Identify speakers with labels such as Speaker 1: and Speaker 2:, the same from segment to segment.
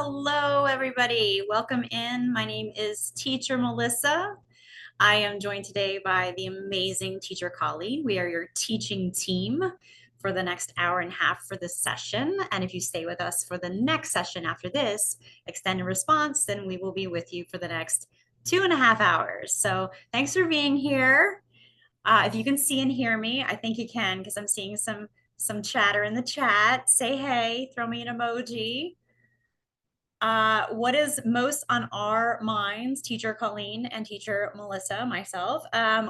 Speaker 1: Hello, everybody. Welcome in. My name is Teacher Melissa. I am joined today by the amazing teacher Colleen. We are your teaching team for the next hour and a half for this session. And if you stay with us for the next session after this, extended response, then we will be with you for the next 2.5 hours. So thanks for being here. If you can see and hear me, I think you can because I'm seeing some chatter in the chat. Say hey, throw me an emoji. What is most on our minds, teacher Colleen and teacher Melissa, myself?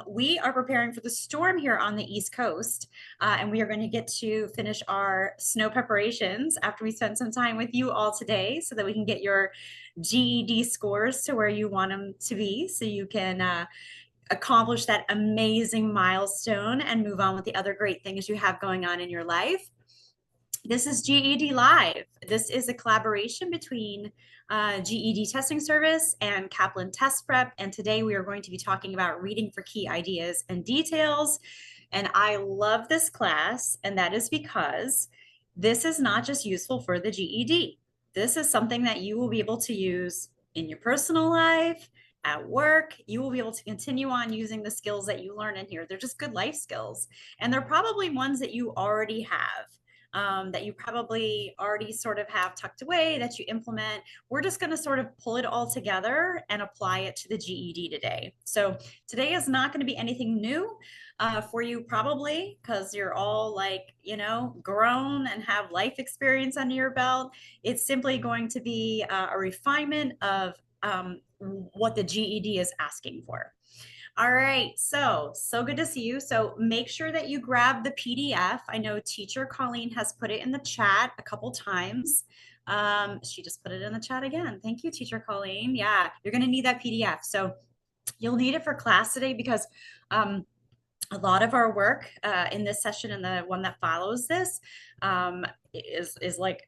Speaker 1: We are preparing for the storm here on the East Coast, and we are going to get to finish our snow preparations after we spend some time with you all today so that we can get your GED scores to where you want them to be so you can accomplish that amazing milestone and move on with the other great things you have going on in your life. This is GED Live. This is a collaboration between GED Testing Service and Kaplan Test Prep. And today we are going to be talking about reading for key ideas and details. And I love this class, and that is because this is not just useful for the GED. This is something that you will be able to use in your personal life, at work. You will be able to continue on using the skills that you learn in here. They're just good life skills. And they're probably ones that you already have. That you probably already sort of have tucked away that you implement. We're just going to sort of pull it all together and apply it to the GED today. So today is not going to be anything new for you probably because you're all like, grown and have life experience under your belt. It's simply going to be a refinement of what the GED is asking for. All right, so good to see you. So make sure that you grab the PDF. I know teacher Colleen has put it in the chat a couple times. She just put it in the chat again. Thank you, teacher Colleen. Yeah, you're gonna need that PDF. So you'll need it for class today because a lot of our work in this session and the one that follows this is like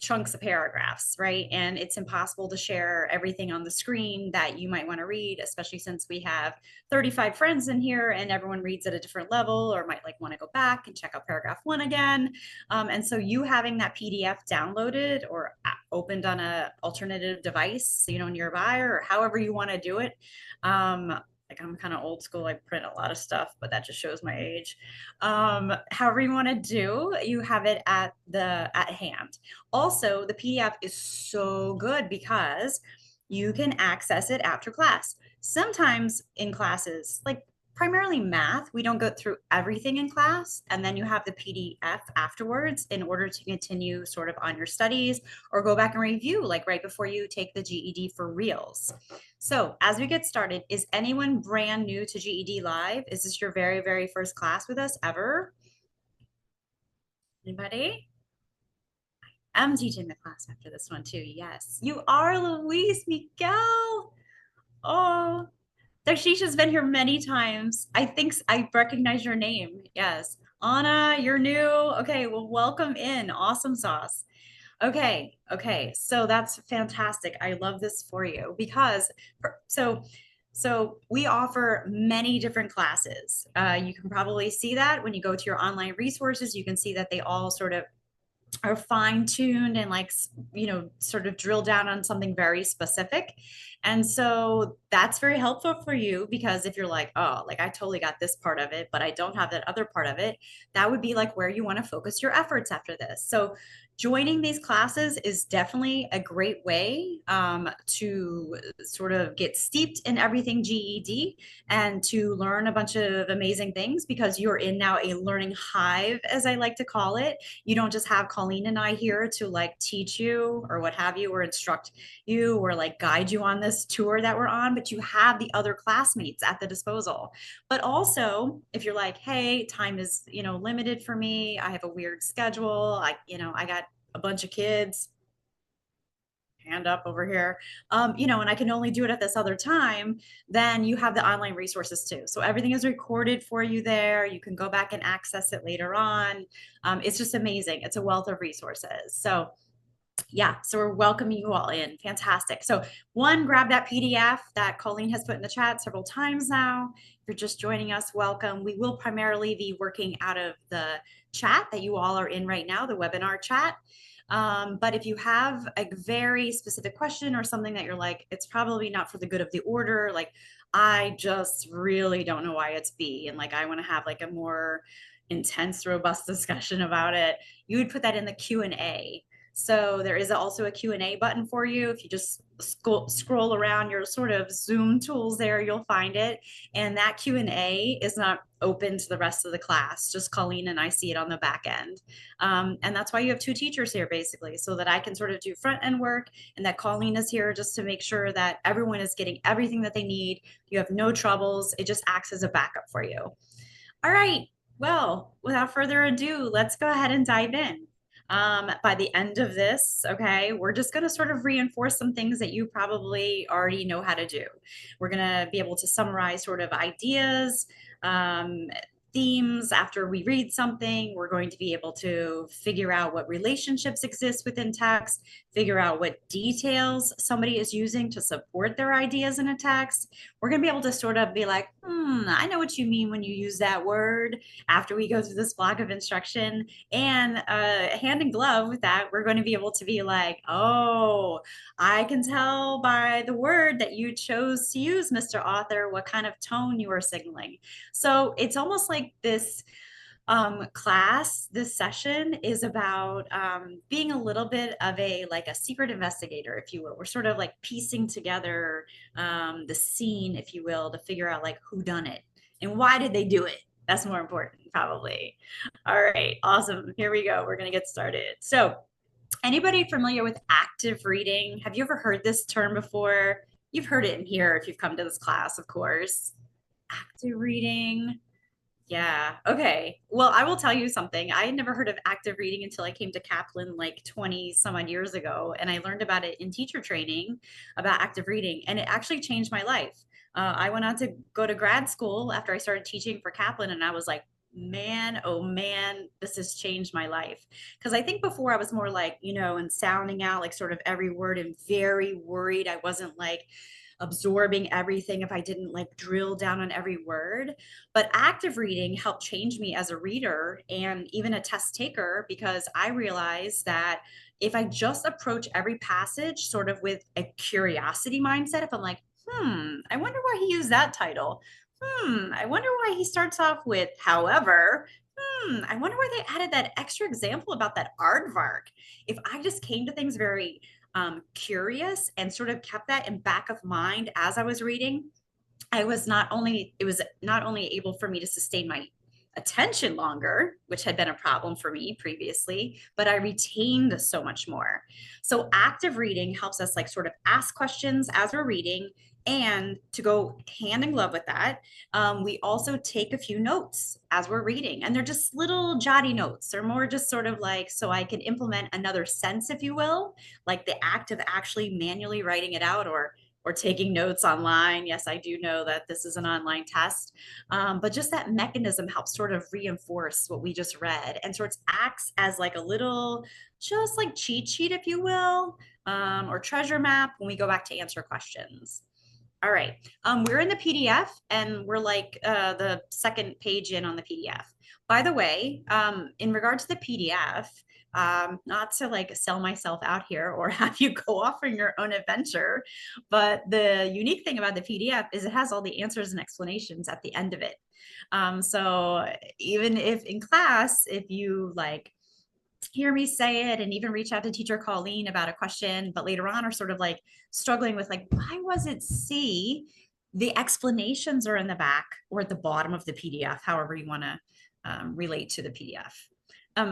Speaker 1: chunks of paragraphs, right? And it's impossible to share everything on the screen that you might want to read, especially since we have 35 friends in here and everyone reads at a different level or might like want to go back and check out paragraph 1 again. And so you having that PDF downloaded or opened on a alternative device, nearby or however you want to do it. Like I'm kind of old school. I print a lot of stuff, but that just shows my age. However you want to do, you have it at hand. Also, the PDF is so good because you can access it after class. Sometimes in classes, like primarily math, we don't go through everything in class, and then you have the PDF afterwards in order to continue sort of on your studies or go back and review like right before you take the GED for reals. So as we get started, is anyone brand new to GED Live? Is this your very, very first class with us ever? Anybody? I'm teaching the class after this one too. Yes, you are Luis Miguel. Oh, Darshisha's been here many times. I think I recognize your name. Yes. Anna, you're new. Okay, well, welcome in. Awesome sauce. Okay, so that's fantastic. I love this for you because so we offer many different classes. You can probably see that when you go to your online resources. You can see that they all sort of are fine-tuned and like sort of drill down on something very specific. And so that's very helpful for you because if you're like, oh, like I totally got this part of it but I don't have that other part of it, that would be like where you want to focus your efforts after this. So joining these classes is definitely a great way to sort of get steeped in everything GED and to learn a bunch of amazing things because you're in now a learning hive, as I like to call it. You don't just have Colleen and I here to like teach you or what have you, or instruct you or like guide you on this tour that we're on, but you have the other classmates at the disposal. But also if you're like, hey, time is, limited for me. I have a weird schedule. I got a bunch of kids, hand up over here, and I can only do it at this other time, then you have the online resources too. So everything is recorded for you there. You can go back and access it later on. It's just amazing. It's a wealth of resources. So yeah, so we're welcoming you all in. Fantastic. So one, grab that PDF that Colleen has put in the chat several times now. If you're just joining us, welcome. We will primarily be working out of the chat that you all are in right now, the webinar chat. But if you have a very specific question or something that you're like, it's probably not for the good of the order, like I just really don't know why it's B, and like I want to have like a more intense, robust discussion about it, you would put that in the Q&A. So there is also a Q&A button for you. If you just scroll around your sort of Zoom tools there, you'll find it. And that Q&A is not open to the rest of the class, just Colleen and I see it on the back end. And that's why you have two teachers here, basically, so that I can sort of do front end work and that Colleen is here just to make sure that everyone is getting everything that they need. You have no troubles. It just acts as a backup for you. All right. Well, without further ado, let's go ahead and dive in. By the end of this, okay, we're just going to sort of reinforce some things that you probably already know how to do. We're going to be able to summarize sort of ideas, themes after we read something. We're going to be able to figure out what relationships exist within text, figure out what details somebody is using to support their ideas in a text. We're going to be able to sort of be like, I know what you mean when you use that word after we go through this block of instruction. And hand in glove with that, we're going to be able to be like, oh, I can tell by the word that you chose to use, Mr. Author, what kind of tone you are signaling. So it's almost like this this session is about being a little bit of like a secret investigator, if you will. We're sort of like piecing together the scene, if you will, to figure out like who done it and why did they do it. That's more important, probably. All right, awesome. Here we go. We're going to get started. So anybody familiar with active reading? Have you ever heard this term before? You've heard it in here if you've come to this class, of course. Active reading. Yeah. Okay. Well, I will tell you something. I had never heard of active reading until I came to Kaplan like 20 some odd years ago. And I learned about it in teacher training about active reading. And it actually changed my life. I went on to go to grad school after I started teaching for Kaplan. And I was like, man, oh man, this has changed my life. Because I think before I was more like, and sounding out like sort of every word and very worried. I wasn't like, absorbing everything if I didn't like drill down on every word. But active reading helped change me as a reader and even a test taker, because I realized that if I just approach every passage sort of with a curiosity mindset, if I'm like, I wonder why he used that title. I wonder why he starts off with, however, I wonder why they added that extra example about that aardvark. If I just came to things very curious and sort of kept that in back of mind as I was reading, it was not only able for me to sustain my attention longer, which had been a problem for me previously, but I retained so much more. So active reading helps us like sort of ask questions as we're reading. And to go hand in glove with that, we also take a few notes as we're reading. And they're just little jotty notes. They're more just sort of like, so I can implement another sense, if you will, like the act of actually manually writing it out or taking notes online. Yes, I do know that this is an online test, but just that mechanism helps sort of reinforce what we just read and sort of acts as like a little, just like cheat sheet, if you will, or treasure map when we go back to answer questions. All right, we're in the PDF and we're like the second page in on the PDF. By the way, in regard to the PDF, not to like sell myself out here or have you go off on your own adventure, but the unique thing about the PDF is it has all the answers and explanations at the end of it. So even if in class, if you like hear me say it and even reach out to teacher Colleen about a question, but later on are sort of like struggling with like, why was it C? The explanations are in the back or at the bottom of the PDF, however you want to relate to the PDF.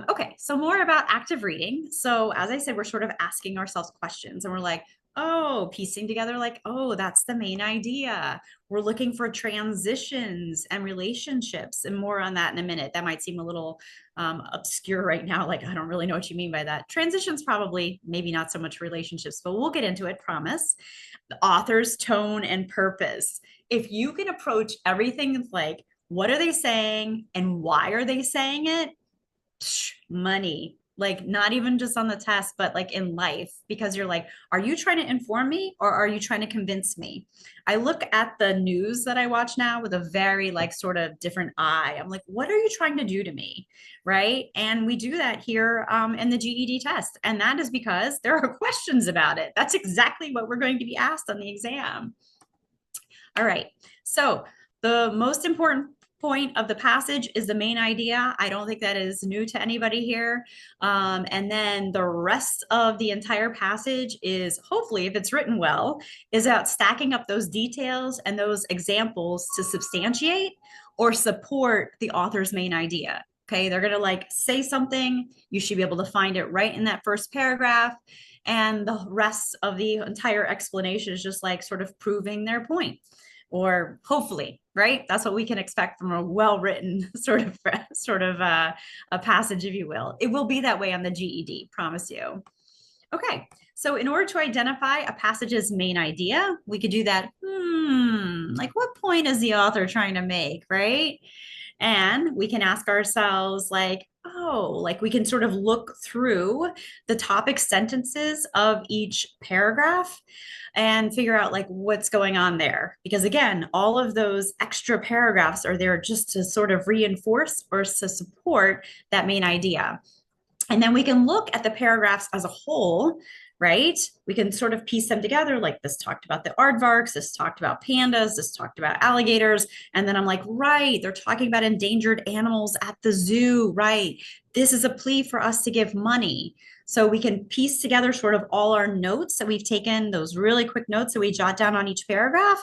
Speaker 1: Okay, so more about active reading. So as I said, we're sort of asking ourselves questions and we're like, oh, piecing together like, oh, that's the main idea. We're looking for transitions and relationships, and more on that in a minute. That might seem a little obscure right now. Like, I don't really know what you mean by that. Transitions probably, maybe not so much relationships, but we'll get into it, promise. The author's tone and purpose. If you can approach everything like, what are they saying and why are they saying it? Money. Like not even just on the test, but like in life, because you're like, are you trying to inform me or are you trying to convince me? I look at the news that I watch now with a very like sort of different eye. I'm like, what are you trying to do to me? Right. And we do that here in the GED test. And that is because there are questions about it. That's exactly what we're going to be asked on the exam. All right. So the most important point of the passage is the main idea. I don't think that is new to anybody here. And then the rest of the entire passage is, hopefully, if it's written well, is about stacking up those details and those examples to substantiate or support the author's main idea. Okay, they're going to like say something. You should be able to find it right in that first paragraph. And the rest of the entire explanation is just like sort of proving their point, or hopefully, right? That's what we can expect from a well-written sort of a passage, if you will. It will be that way on the GED, promise you. Okay, so in order to identify a passage's main idea, we could do that, like what point is the author trying to make, right? And we can ask ourselves like, oh, like we can sort of look through the topic sentences of each paragraph and figure out like what's going on there. Because again, all of those extra paragraphs are there just to sort of reinforce or to support that main idea. And then we can look at the paragraphs as a whole, right? We can sort of piece them together. Like this talked about the aardvarks, this talked about pandas, this talked about alligators. And then I'm like, right, they're talking about endangered animals at the zoo, right? This is a plea for us to give money. So we can piece together sort of all our notes that we've taken, those really quick notes that we jot down on each paragraph,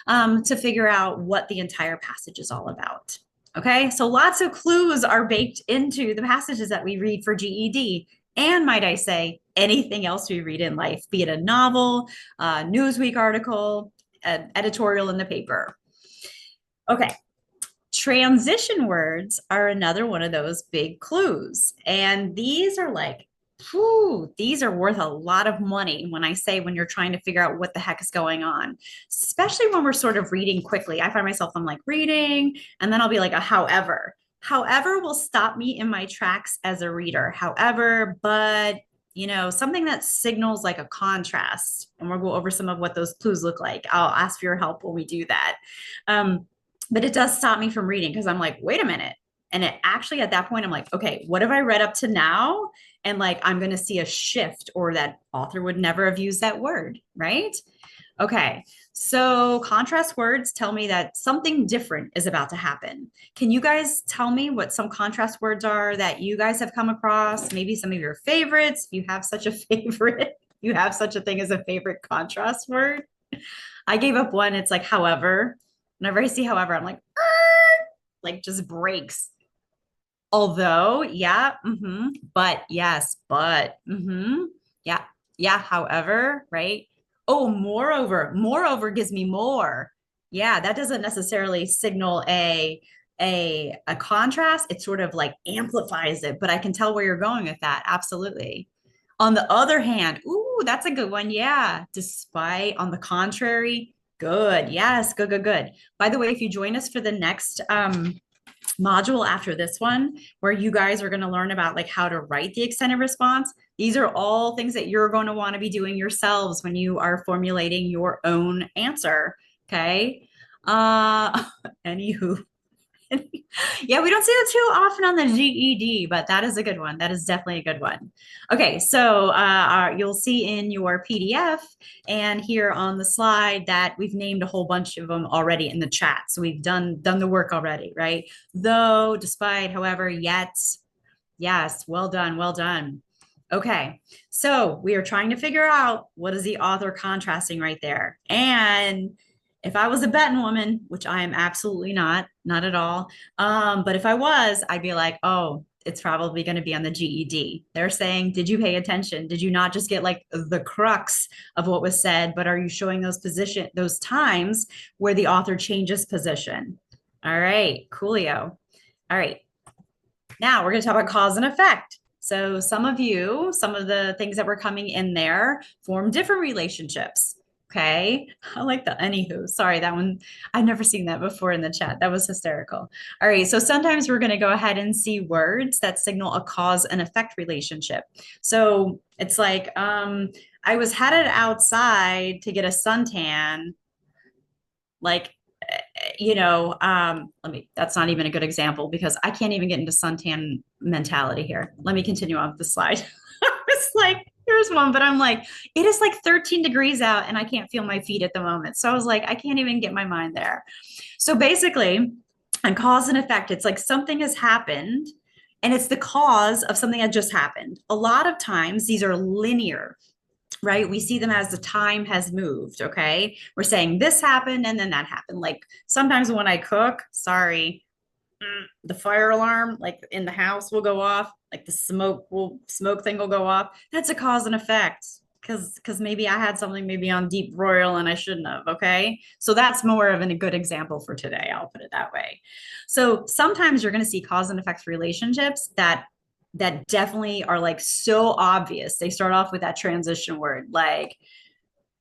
Speaker 1: to figure out what the entire passage is all about. Okay, so lots of clues are baked into the passages that we read for GED. And might I say, anything else we read in life, be it a novel, a Newsweek article, an editorial in the paper. Okay, transition words are another one of those big clues. And these are like, whew, these are worth a lot of money when I say when you're trying to figure out what the heck is going on, especially when we're sort of reading quickly. I find myself, I'm like reading, and then I'll be like a however. However will stop me in my tracks as a reader. However, but you know, something that signals like a contrast. And we'll go over some of what those clues look like. I'll ask for your help when we do that. But it does stop me from reading because I'm like, wait a minute. And it actually at that point, I'm like, okay, what have I read up to now? And like, I'm going to see a shift, or that author would never have used that word, right? Okay, so contrast words tell me that something different is about to happen. Can you guys tell me what some contrast words are that you guys have come across? Maybe some of your favorites, if you have such a favorite, you have such a thing as a favorite contrast word. I gave up one, it's like, however. Whenever I see however, I'm like just breaks. Although, yeah, but yes, but yeah, yeah, however, right? Oh, moreover gives me more. Yeah, that doesn't necessarily signal a contrast. It sort of like amplifies it, but I can tell where you're going with that. Absolutely. On the other hand, ooh, that's a good one. Yeah. Despite, on the contrary, good. Yes, good, good, good. By the way, if you join us for the next module after this one, where you guys are going to learn about like how to write the extended response, these are all things that you're going to want to be doing yourselves when you are formulating your own answer. Okay. Anywho, yeah, we don't see that too often on the GED, but that is a good one. That is definitely a good one. Okay, so you'll see in your PDF and here on the slide that we've named a whole bunch of them already in the chat. So we've done the work already, right? Though, despite, however, yet, yes, well done, well done. Okay, so we are trying to figure out what is the author contrasting right there. And if I was a betting woman, which I am absolutely not at all. But if I was, I'd be like, oh, it's probably going to be on the GED. They're saying, did you pay attention? Did you not just get like the crux of what was said, but are you showing those times where the author changes position? All right, coolio. All right. Now we're going to talk about cause and effect. So some of the things that were coming in there form different relationships. Okay. I like the anywho. Sorry, that one, I've never seen that before in the chat. That was hysterical. All right. So sometimes we're going to go ahead and see words that signal a cause and effect relationship. So it's like, I was headed outside to get a suntan, like, that's not even a good example because I can't even get into suntan mentality here. Let me continue on with the slide. It's like, here's one, but I'm like, it is like 13 degrees out and I can't feel my feet at the moment. So I was like, I can't even get my mind there. So basically, on cause and effect, it's like something has happened and it's the cause of something that just happened. A lot of times these are linear, right? We see them as the time has moved. Okay. We're saying this happened and then that happened. Like sometimes when I cook, sorry, the fire alarm like in the house will go off, like the smoke thing will go off. That's a cause and effect because maybe I had something maybe on deep broil and I shouldn't have. Okay. So that's more of a good example for today. I'll put it that way. So sometimes you're going to see cause and effect relationships that definitely are like so obvious. They start off with that transition word, like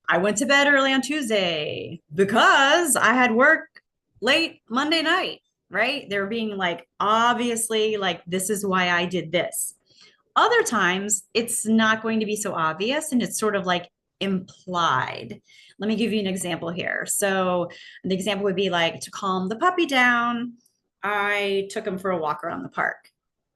Speaker 1: I went to bed early on Tuesday because I had work late Monday night, right? They're being like, obviously, like, this is why I did this. Other times, it's not going to be so obvious and it's sort of like implied. Let me give you an example here. So, the example would be like to calm the puppy down, I took him for a walk around the park.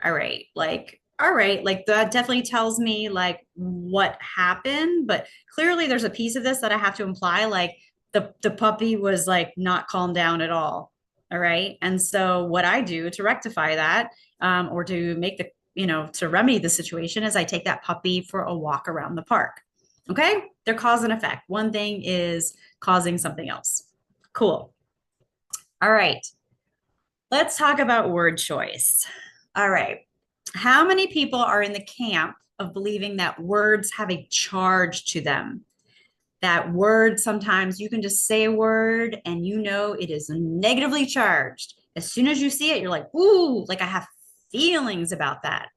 Speaker 1: All right, like that definitely tells me like what happened, but clearly there's a piece of this that I have to imply, like the puppy was like not calmed down at all. All right. And so what I do to rectify that, or to make the, to remedy the situation is I take that puppy for a walk around the park. Okay. They're cause and effect. One thing is causing something else. Cool. All right. Let's talk about word choice. All right. How many people are in the camp of believing that words have a charge to them? That word, sometimes you can just say a word and it is negatively charged. As soon as you see it, you're like, ooh, like I have feelings about that.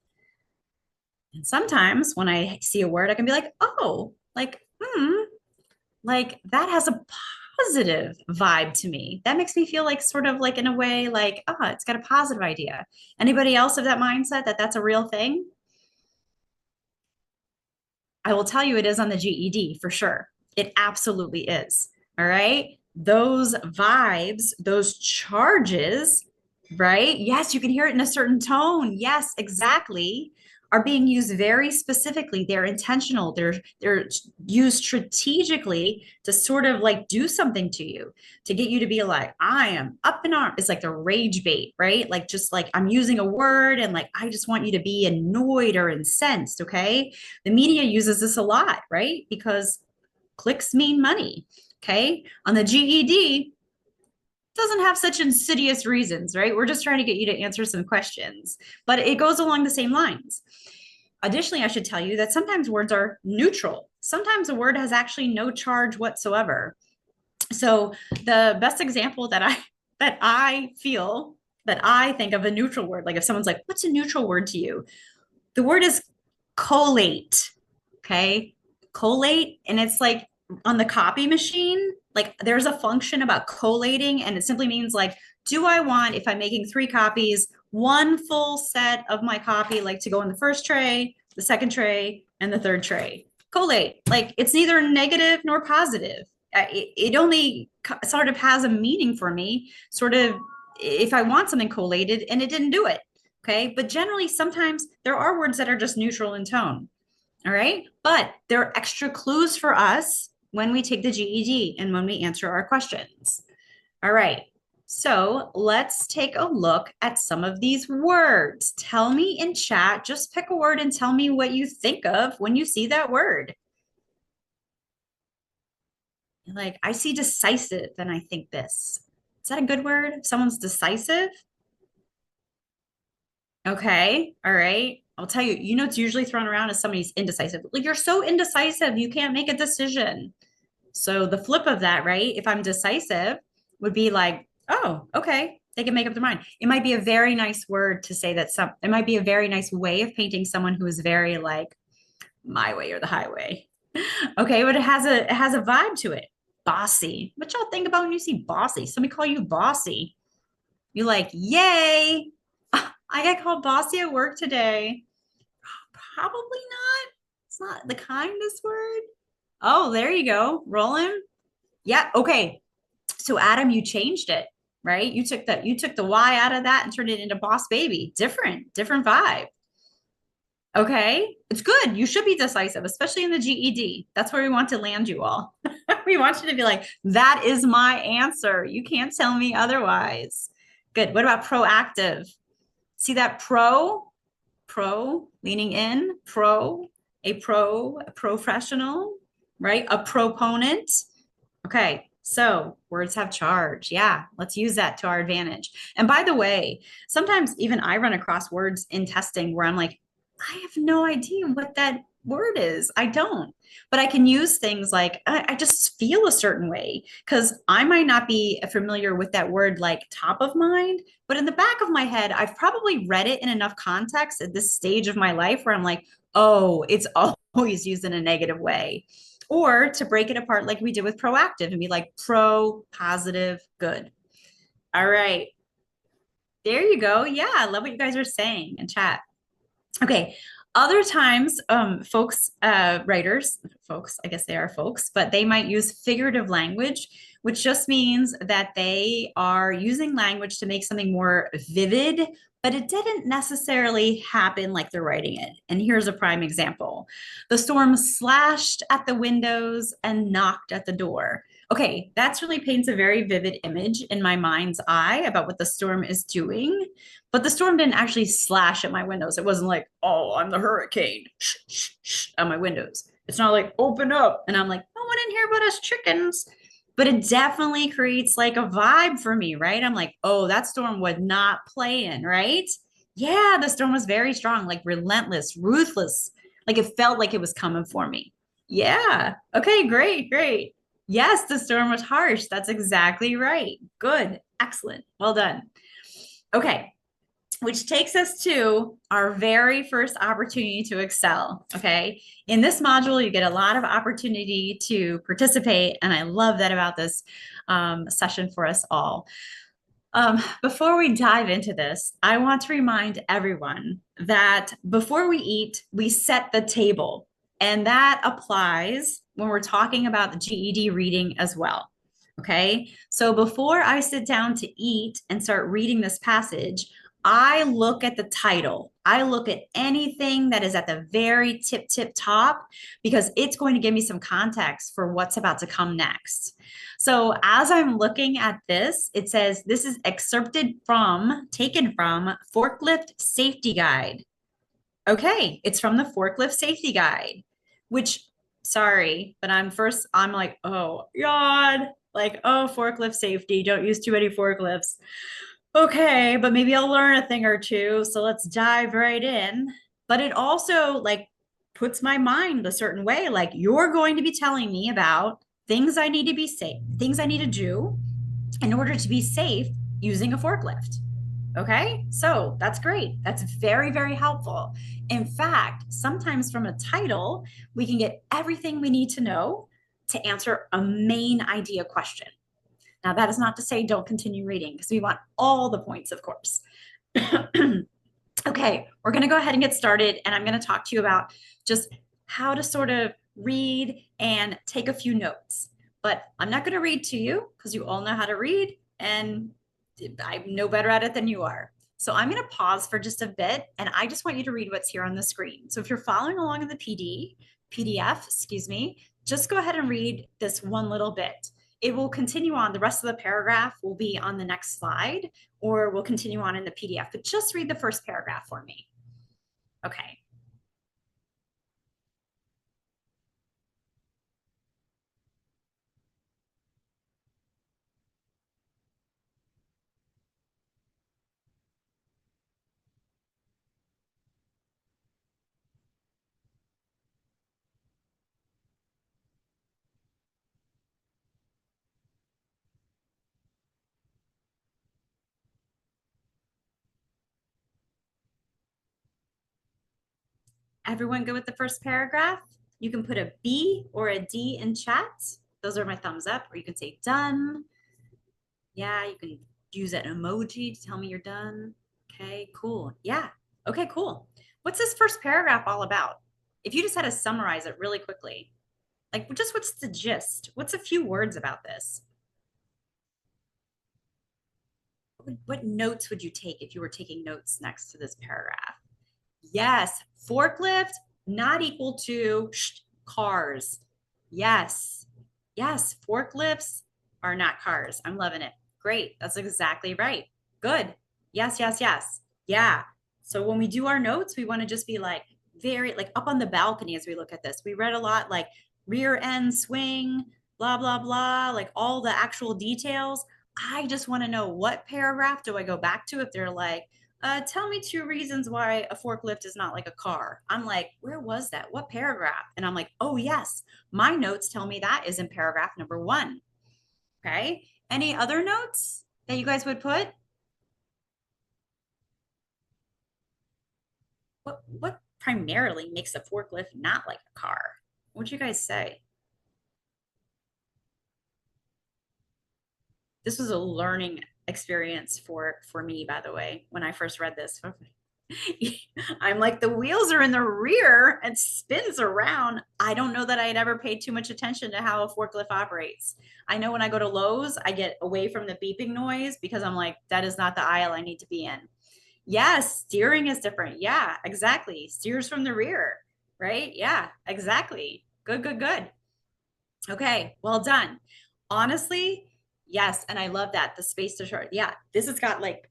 Speaker 1: And sometimes when I see a word, I can be like, oh, like that has a positive vibe to me. That makes me feel like sort of like in a way like, it's got a positive idea. Anybody else have that mindset that that's a real thing? I will tell you it is on the GED for sure. It absolutely is. All right. Those vibes, those charges, right? Yes, you can hear it in a certain tone. Yes, exactly. Are being used very specifically. They're intentional. They're used strategically to sort of like do something to you, to get you to be like, I am up in arms. It's like the rage bait, right? Like just like I'm using a word and like I just want you to be annoyed or incensed. Okay. The media uses this a lot, right? Because clicks mean money. Okay. On the GED, doesn't have such insidious reasons, right? We're just trying to get you to answer some questions, but it goes along the same lines. Additionally, I should tell you that sometimes words are neutral. Sometimes a word has actually no charge whatsoever. So the best example that I feel that I think of a neutral word, like if someone's like, what's a neutral word to you? The word is collate. Okay. Collate. And it's like on the copy machine, like there's a function about collating, and it simply means like, do I want, if I'm making 3 copies, one full set of my copy, like to go in the first tray, the second tray, and the third tray? Collate. Like it's neither negative nor positive. It only sort of has a meaning for me, sort of if I want something collated and it didn't do it. Okay. But generally, sometimes there are words that are just neutral in tone. All right. But there are extra clues for us when we take the GED and when we answer our questions. All right. So let's take a look at some of these words. Tell me in chat, just pick a word and tell me what you think of when you see that word. Like, I see decisive and I think this. Is that a good word? If someone's decisive? Okay. All right. I'll tell you, it's usually thrown around as somebody's indecisive. Like, you're so indecisive, you can't make a decision. So the flip of that, right? If I'm decisive, would be like, oh, okay, they can make up their mind. It might be a very nice word to say that it might be a very nice way of painting someone who is very like my way or the highway. Okay, but it has a vibe to it. Bossy. What y'all think about when you see bossy? Somebody call you bossy. You like, yay! I got called bossy at work today. Probably not. It's not the kindest word. Oh, there you go. Rolling. Yeah. Okay. So Adam, you changed it, right? You took the Y out of that and turned it into boss baby. Different vibe. Okay. It's good. You should be decisive, especially in the GED. That's where we want to land you all. We want you to be like, that is my answer. You can't tell me otherwise. Good. What about proactive? See that pro, leaning in, a professional, right? A proponent. Okay, so words have charge. Yeah, let's use that to our advantage. And by the way, sometimes even I run across words in testing where I'm like, I have no idea what that word is. I don't. But I can use things like I just feel a certain way because I might not be familiar with that word like top of mind, but in the back of my head, I've probably read it in enough context at this stage of my life where I'm like, oh, it's always used in a negative way. Or to break it apart like we did with proactive and be like pro, positive, good. All right. There you go. Yeah, I love what you guys are saying in chat. Okay. Other times, writers, folks, I guess they are folks, but they might use figurative language, which just means that they are using language to make something more vivid, but it didn't necessarily happen like they're writing it. And here's a prime example. The storm slashed at the windows and knocked at the door. Okay, that's really paints a very vivid image in my mind's eye about what the storm is doing. But the storm didn't actually slash at my windows. It wasn't like, oh, I'm the hurricane shh, shh, shh, on my windows. It's not like, open up. And I'm like, no one in here but us chickens. But it definitely creates like a vibe for me, right? I'm like, oh, that storm would not play in, right? Yeah, the storm was very strong, like relentless, ruthless. Like it felt like it was coming for me. Yeah. Okay, great, great. Yes, the storm was harsh. That's exactly right. Good. Excellent. Well done. Okay, which takes us to our very first opportunity to excel. Okay. In this module, you get a lot of opportunity to participate. And I love that about this session for us all. Before we dive into this, I want to remind everyone that before we eat, we set the table. And that applies when we're talking about the GED reading as well. Okay. So before I sit down to eat and start reading this passage, I look at the title. I look at anything that is at the very tip top because it's going to give me some context for what's about to come next. So as I'm looking at this, it says this is taken from Forklift Safety Guide. Okay, it's from the Forklift Safety Guide, which, sorry, but I'm like, oh God, like, oh, forklift safety, don't use too many forklifts. Okay, but maybe I'll learn a thing or two. So let's dive right in. But it also like puts my mind a certain way. Like you're going to be telling me about things I need to be safe, things I need to do in order to be safe using a forklift. Okay, so that's great. That's very, very helpful. In fact, sometimes from a title, we can get everything we need to know to answer a main idea question. Now, that is not to say don't continue reading because we want all the points, of course. Okay, we're going to go ahead and get started, and I'm going to talk to you about just how to sort of read and take a few notes. But I'm not going to read to you because you all know how to read, and I'm no better at it than you are. So I'm going to pause for just a bit, and I just want you to read what's here on the screen. So if you're following along in the PDF, excuse me, just go ahead and read this one little bit. It will continue on. The rest of the paragraph will be on the next slide, or we'll continue on in the PDF, but just read the first paragraph for me. Okay. Everyone good with the first paragraph? You can put a B or a D in chat. Those are my thumbs up, or you can say done. Yeah, you can use an emoji to tell me you're done. Okay, cool. Yeah. Okay, cool. What's this first paragraph all about? If you just had to summarize it really quickly, like just what's the gist? What's a few words about this? What notes would you take if you were taking notes next to this paragraph? Yes, forklift not equal to cars. Yes, yes, forklifts are not cars. I'm loving it. Great. That's exactly right. Good. Yes, yes, yes. Yeah. So when we do our notes, we want to just be like very like up on the balcony as we look at this. We read a lot like rear end swing, blah, blah, blah, like all the actual details. I just want to know what paragraph do I go back to if they're like, tell me two reasons why a forklift is not like a car. I'm like, where was that? What paragraph? And I'm like, oh, yes, my notes tell me that is in paragraph number 1. Okay. Any other notes that you guys would put? What primarily makes a forklift not like a car? What'd you guys say? This was a learning experience for me, by the way, when I first read this. I'm like, the wheels are in the rear and spins around. I don't know that I had ever paid too much attention to how a forklift operates. I know when I go to Lowe's, I get away from the beeping noise because I'm like, that is not the aisle I need to be in. Yes, steering is different. Yeah, exactly. Steers from the rear, right? Yeah, exactly. Good, good, good. Okay, well done. Honestly, yes, and I love that the space to short. Yeah, this has got like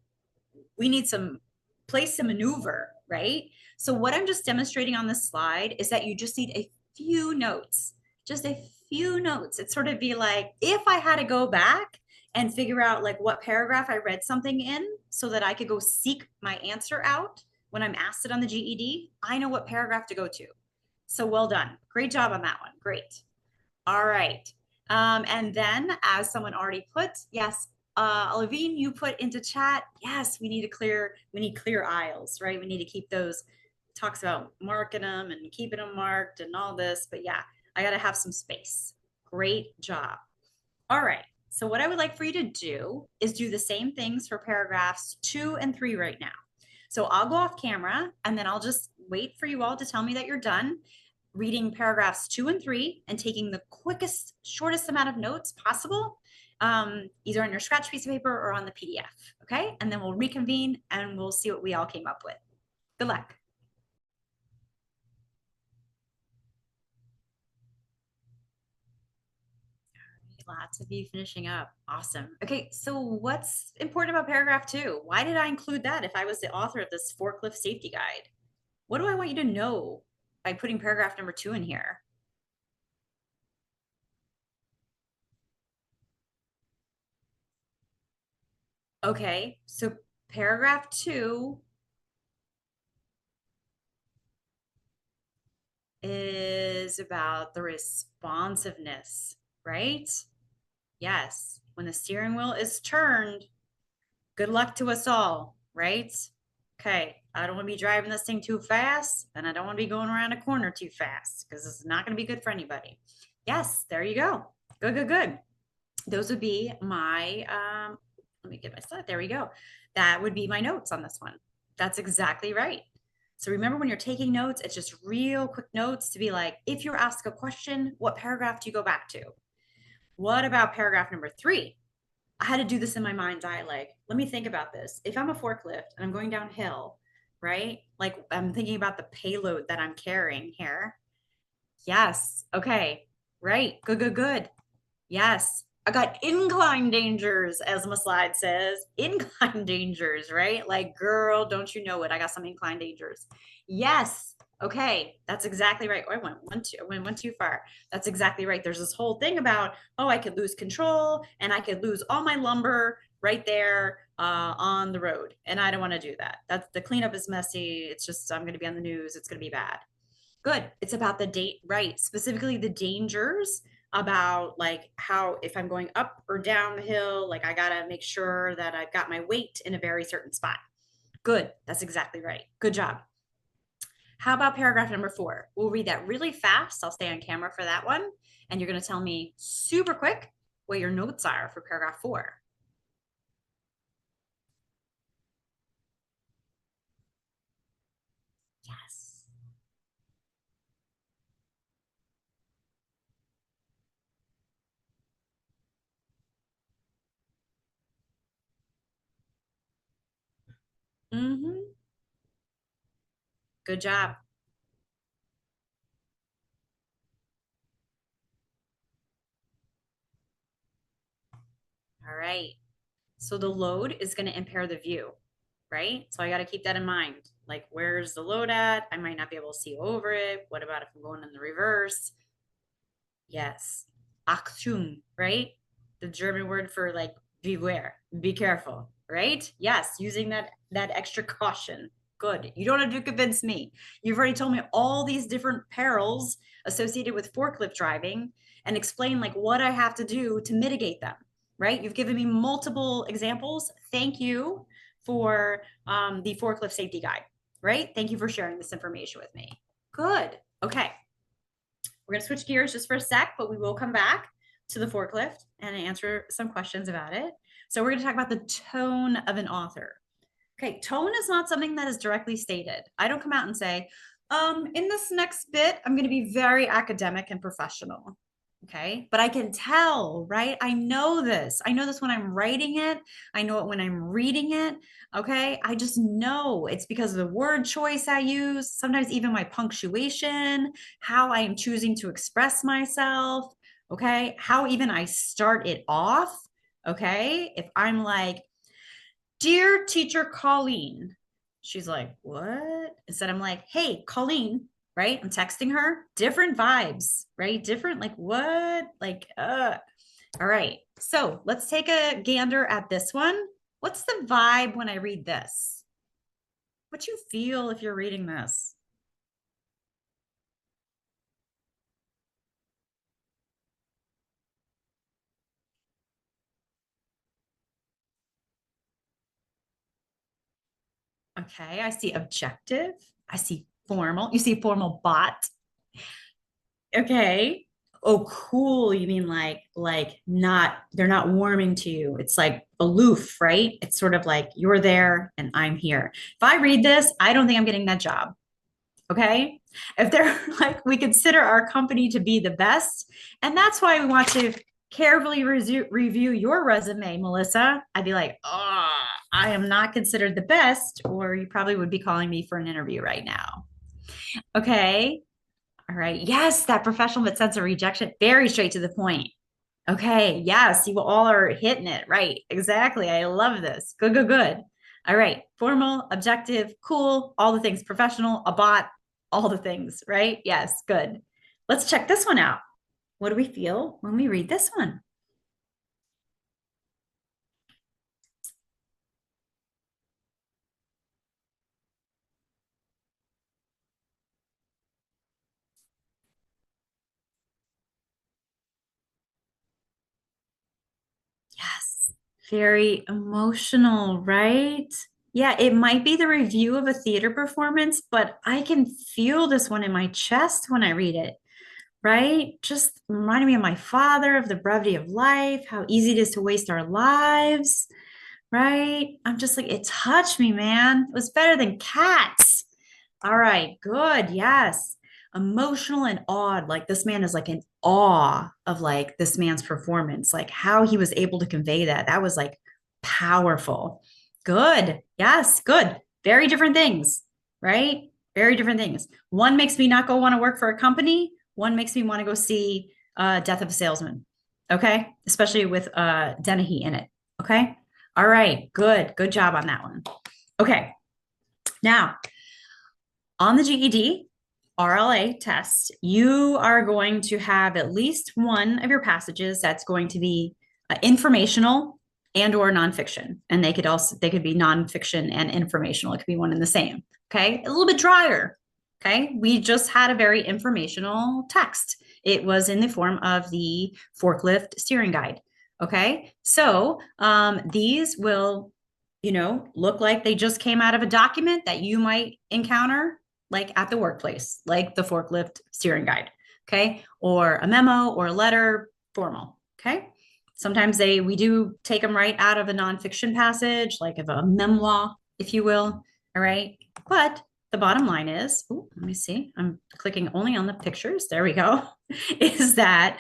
Speaker 1: we need some place to maneuver, right? So what I'm just demonstrating on this slide is that you just need a few notes, just a few notes. It's sort of be like, if I had to go back and figure out like what paragraph I read something in so that I could go seek my answer out when I'm asked it on the GED, I know what paragraph to go to. So well done. Great job on that one. Great. All right. And then as someone already put, yes, Levine, you put into chat, yes, we need clear aisles, right? We need to keep those, talks about marking them and keeping them marked and all this, but yeah, I got to have some space. Great job. All right. So what I would like for you to do is do the same things for paragraphs 2 and 3 right now. So I'll go off camera and then I'll just wait for you all to tell me that you're done reading paragraphs 2 and 3 and taking the quickest, shortest amount of notes possible, either on your scratch piece of paper or on the PDF. Okay. And then we'll reconvene and we'll see what we all came up with. Good luck. Lots of you finishing up. Awesome. Okay, so what's important about paragraph 2? Why did I include that if I was the author of this forklift safety guide? What do I want you to know by putting paragraph number 2 in here? Okay, so paragraph 2 is about the responsiveness, right? Yes, when the steering wheel is turned, good luck to us all, right? Okay, I don't want to be driving this thing too fast, and I don't want to be going around a corner too fast because it's not going to be good for anybody. Yes, there you go. Good, good, good. Those would be my, let me get my slide. There we go. That would be my notes on this one. That's exactly right. So remember when you're taking notes, it's just real quick notes to be like, if you're asked a question, what paragraph do you go back to? What about paragraph number 3? I had to do this in my mind's eye. Like, let me think about this. If I'm a forklift and I'm going downhill, right? Like I'm thinking about the payload that I'm carrying here. Yes. Okay. Right. Good, good, good. Yes. I got incline dangers, as my slide says. Incline dangers, right? Like, girl, don't you know it? I got some incline dangers. Yes. Okay. That's exactly right. Oh, I went too far. That's exactly right. There's this whole thing about, oh, I could lose control and I could lose all my lumber right there on the road. And I don't want to do that. That's the cleanup is messy. It's just, I'm going to be on the news. It's going to be bad. Good. It's about the date, right? Specifically the dangers about like how if I'm going up or down the hill, like I gotta make sure that I've got my weight in a very certain spot. Good. That's exactly right. Good job. How about paragraph number 4? We'll read that really fast. I'll stay on camera for that one. And you're going to tell me super quick what your notes are for paragraph 4. Yes. Mm-hmm. Good job. All right. So the load is going to impair the view, right? So I got to keep that in mind. Like, where's the load at? I might not be able to see over it. What about if I'm going in the reverse? Yes. Achtung, right? The German word for like beware, be careful, right? Yes, using that extra caution. Good. You don't have to convince me. You've already told me all these different perils associated with forklift driving and explain like what I have to do to mitigate them, right? You've given me multiple examples. Thank you for the forklift safety guide, right? Thank you for sharing this information with me. Good. Okay. We're going to switch gears just for a sec, but we will come back to the forklift and answer some questions about it. So we're going to talk about the tone of an author. Okay, tone is not something that is directly stated. I don't come out and say, in this next bit, I'm going to be very academic and professional. Okay, but I can tell, right? I know this. I know this when I'm writing it. I know it when I'm reading it. Okay, I just know it's because of the word choice I use, sometimes even my punctuation, how I am choosing to express myself. Okay, how even I start it off. Okay, if I'm like, Dear teacher Colleen. She's like, what? Instead, I'm like, hey, Colleen, right? I'm texting her. Different vibes, right? Different, like, what? Like, all right. So let's take a gander at this one. What's the vibe when I read this? What you feel if you're reading this? Okay, I see objective. I see formal. You see formal bot. Okay. Oh, cool. You mean like not they're not warming to you. It's like aloof, right? It's sort of like you're there and I'm here. If I read this, I don't think I'm getting that job. Okay. If they're like, we consider our company to be the best, and that's why we want to carefully review your resume, Melissa. I'd be like, oh, I am not considered the best, or you probably would be calling me for an interview right now. Okay. All right. Yes, that professional but sense of rejection, very straight to the point. Okay. Yes, you all are hitting it. Right. Exactly. I love this. Good, good, good. All right. Formal, objective, cool, all the things, professional, a bot, all the things. Right. Yes. Good. Let's check this one out. What do we feel when we read this one? Yes. Very emotional, right? Yeah, it might be the review of a theater performance, but I can feel this one in my chest when I read it. Right? Just reminding me of my father, of the brevity of life, how easy it is to waste our lives. Right? I'm just like, it touched me, man. It was better than cats. All right, good. Yes. Emotional and awed. Like this man is like in awe of like this man's performance, like how he was able to convey that. That was like powerful. Good. Yes, good. Very different things, right? Very different things. One makes me not go want to work for a company. One makes me want to go see Death of a Salesman. Okay. Especially with Dennehy in it. Okay. All right. Good. Good job on that one. Okay. Now, on the GED RLA test, you are going to have at least one of your passages that's going to be informational and or nonfiction. And they could be nonfiction and informational. It could be one and the same. Okay. A little bit drier. Okay. We just had a very informational text. It was in the form of the forklift steering guide. Okay. So these will, look like they just came out of a document that you might encounter, like at the workplace, like the forklift steering guide, okay? Or a memo or a letter, formal, okay? Sometimes we do take them right out of a nonfiction passage, like of a memoir, if you will, all right? But the bottom line is, ooh, let me see, I'm clicking only on the pictures, there we go, is that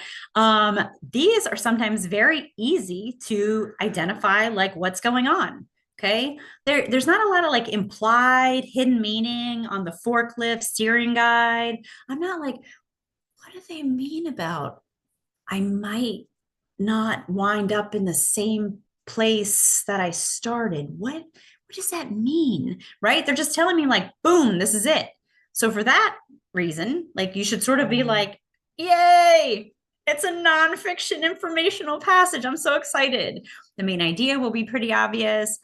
Speaker 1: these are sometimes very easy to identify like what's going on. Okay. There's not a lot of like implied hidden meaning on the forklift steering guide. I'm not like, what do they mean about I might not wind up in the same place that I started? What does that mean? Right? They're just telling me like, boom, this is it. So for that reason, like you should sort of be like, yay, it's a nonfiction informational passage. I'm so excited. The main idea will be pretty obvious.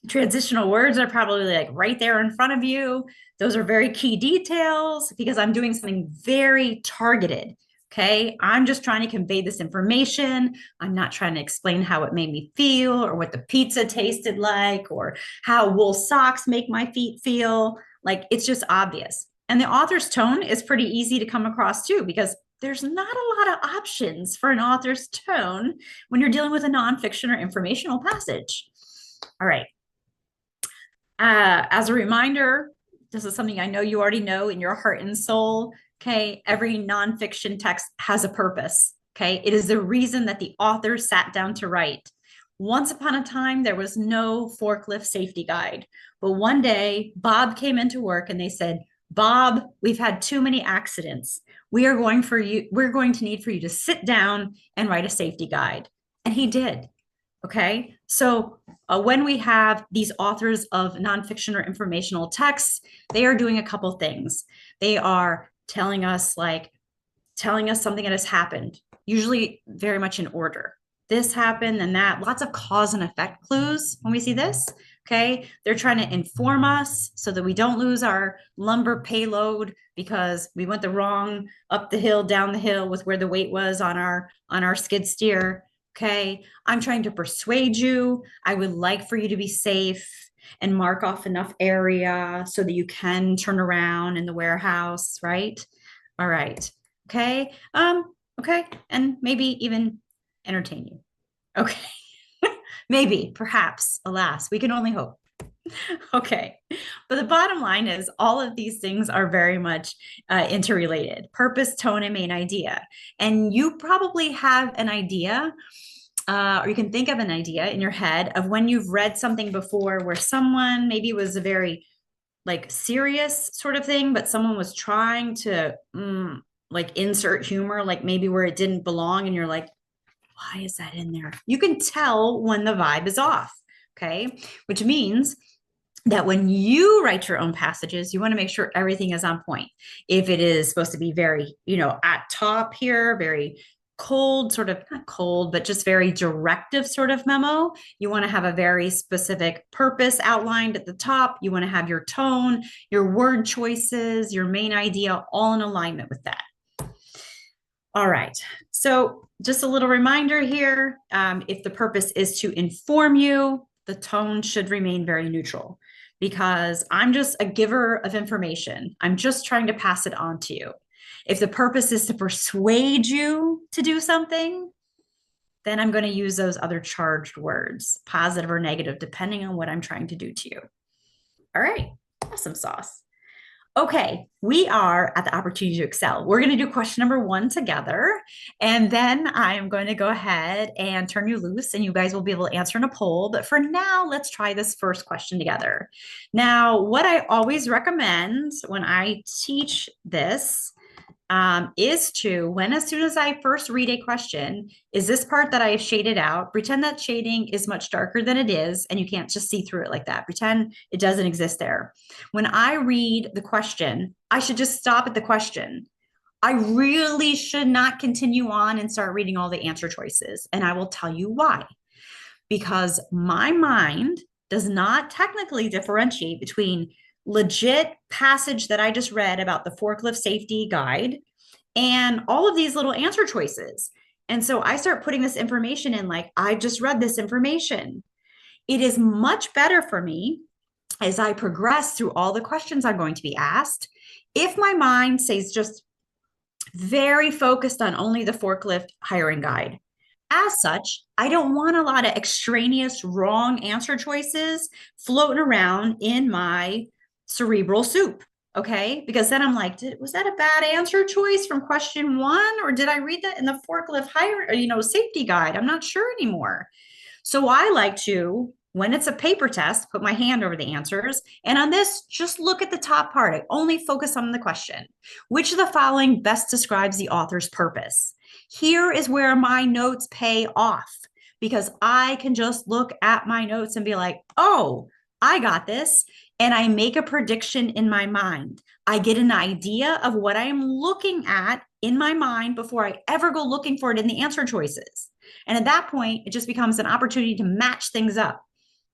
Speaker 1: Transitional words are probably like right there in front of you. Those are very key details because I'm doing something very targeted. Okay. I'm just trying to convey this information. I'm not trying to explain how it made me feel or what the pizza tasted like or how wool socks make my feet feel. Like it's just obvious. And the author's tone is pretty easy to come across too, because there's not a lot of options for an author's tone when you're dealing with a nonfiction or informational passage. All right. As a reminder, this is something I know you already know in your heart and soul. Okay. Every nonfiction text has a purpose. Okay. It is the reason that the author sat down to write. Once upon a time, there was no forklift safety guide. But one day, Bob came into work and they said, Bob, we've had too many accidents. We're going to need for you to sit down and write a safety guide. And he did. Okay. So when we have these authors of nonfiction or informational texts, they are doing a couple things. They are telling us something that has happened, usually very much in order. This happened and that, lots of cause and effect clues when we see this. Okay. They're trying to inform us so that we don't lose our lumber payload because we went the wrong up the hill, down the hill with where the weight was on our skid steer. Okay. I'm trying to persuade you. I would like for you to be safe and mark off enough area so that you can turn around in the warehouse, right? All right. Okay. Okay. And maybe even entertain you. Okay. Maybe, perhaps, alas, we can only hope. Okay. But the bottom line is all of these things are very much interrelated: purpose, tone, and main idea. And you probably have an idea, or you can think of an idea in your head of when you've read something before where someone maybe was a very like serious sort of thing, but someone was trying to like insert humor, like maybe where it didn't belong. And you're like, why is that in there? You can tell when the vibe is off. Okay. Which means that when you write your own passages, you want to make sure everything is on point. If it is supposed to be very, at top here, very cold, sort of not cold, but just very directive sort of memo, you want to have a very specific purpose outlined at the top. You want to have your tone, your word choices, your main idea all in alignment with that. All right. So just a little reminder here, if the purpose is to inform you, the tone should remain very neutral because I'm just a giver of information. I'm just trying to pass it on to you. If the purpose is to persuade you to do something, then I'm going to use those other charged words, positive or negative, depending on what I'm trying to do to you. All right. Awesome sauce. Okay, we are at the opportunity to excel. We're going to do question number 1 together, and then I am going to go ahead and turn you loose, and you guys will be able to answer in a poll. But for now, let's try this first question together. Now, what I always recommend when I teach this is to, as soon as I first read a question, is this part that I have shaded out, pretend that shading is much darker than it is, and you can't just see through it like that. Pretend it doesn't exist there. When I read the question, I should just stop at the question. I really should not continue on and start reading all the answer choices. And I will tell you why. Because my mind does not technically differentiate between legit passage that I just read about the forklift safety guide and all of these little answer choices. And so I start putting this information in like, I just read this information. It is much better for me as I progress through all the questions I'm going to be asked, if my mind stays just very focused on only the forklift hiring guide, as such, I don't want a lot of extraneous wrong answer choices floating around in my cerebral soup. Okay. Because then I'm like, was that a bad answer choice from question one? Or did I read that in the forklift safety guide? I'm not sure anymore. So I like to, when it's a paper test, put my hand over the answers. And on this, just look at the top part. I only focus on the question. Which of the following best describes the author's purpose? Here is where my notes pay off, because I can just look at my notes and be like, oh, I got this. And I make a prediction in my mind. I get an idea of what I am looking at in my mind before I ever go looking for it in the answer choices. And at that point, it just becomes an opportunity to match things up.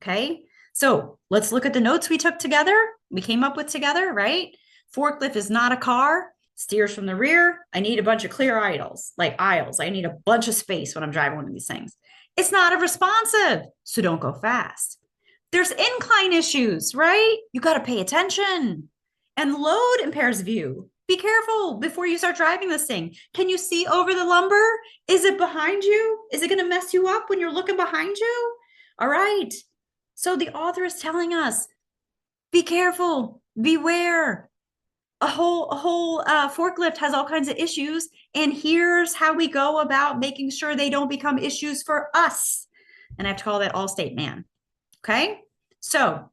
Speaker 1: Okay. So let's look at the notes we took together. We came up with together, right? Forklift is not a car, steers from the rear. I need a bunch of clear aisles, like aisles. I need a bunch of space when I'm driving one of these things. It's not a responsive, so don't go fast. There's incline issues, right? You got to pay attention. And load impairs view. Be careful before you start driving this thing. Can you see over the lumber? Is it behind you? Is it going to mess you up when you're looking behind you? All right. So the author is telling us, be careful, beware. A whole forklift has all kinds of issues. And here's how we go about making sure they don't become issues for us. And I have to call that Allstate man. Okay. So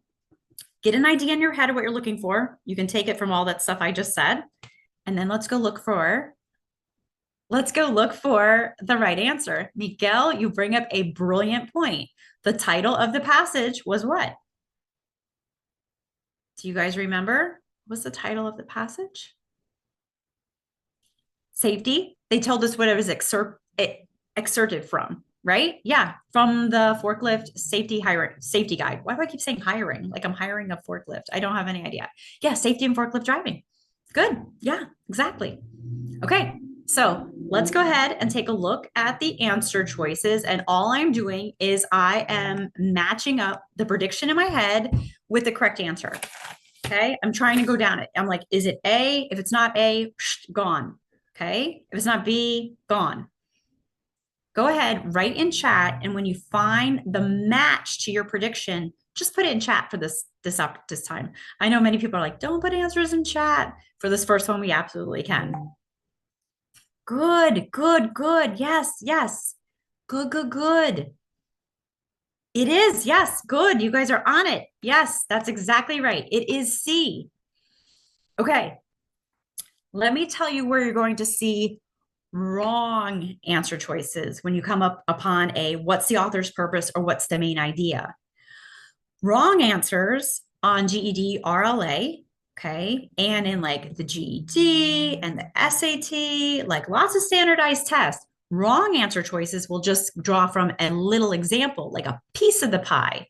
Speaker 1: get an idea in your head of what you're looking for. You can take it from all that stuff I just said. And then let's go look for the right answer. Miguel, you bring up a brilliant point. The title of the passage was what? Do you guys remember? What's the title of the passage? Safety. They told us what it was excerpted from, right? Yeah, from the forklift safety guide. Why do I keep saying hiring? Like I'm hiring a forklift. I don't have any idea. Yeah, safety and forklift driving. Good. Yeah, exactly. Okay, so let's go ahead and take a look at the answer choices. And all I'm doing is I am matching up the prediction in my head with the correct answer. Okay, I'm trying to go down it. I'm like, is it A? If it's not A, gone. Okay, if it's not B, gone. Go ahead, write in chat. And when you find the match to your prediction, just put it in chat for this time. I know many people are like, don't put answers in chat. For this first one, we absolutely can. Good, good, good. Yes, yes. Good, good, good. It is. Yes, good. You guys are on it. Yes, that's exactly right. It is C. Okay. Let me tell you where you're going to see wrong answer choices when you come up upon a what's the author's purpose or what's the main idea. Wrong answers on GED RLA, okay, and in like the GED and the SAT, like lots of standardized tests, wrong answer choices will just draw from a little example, like a piece of the pie.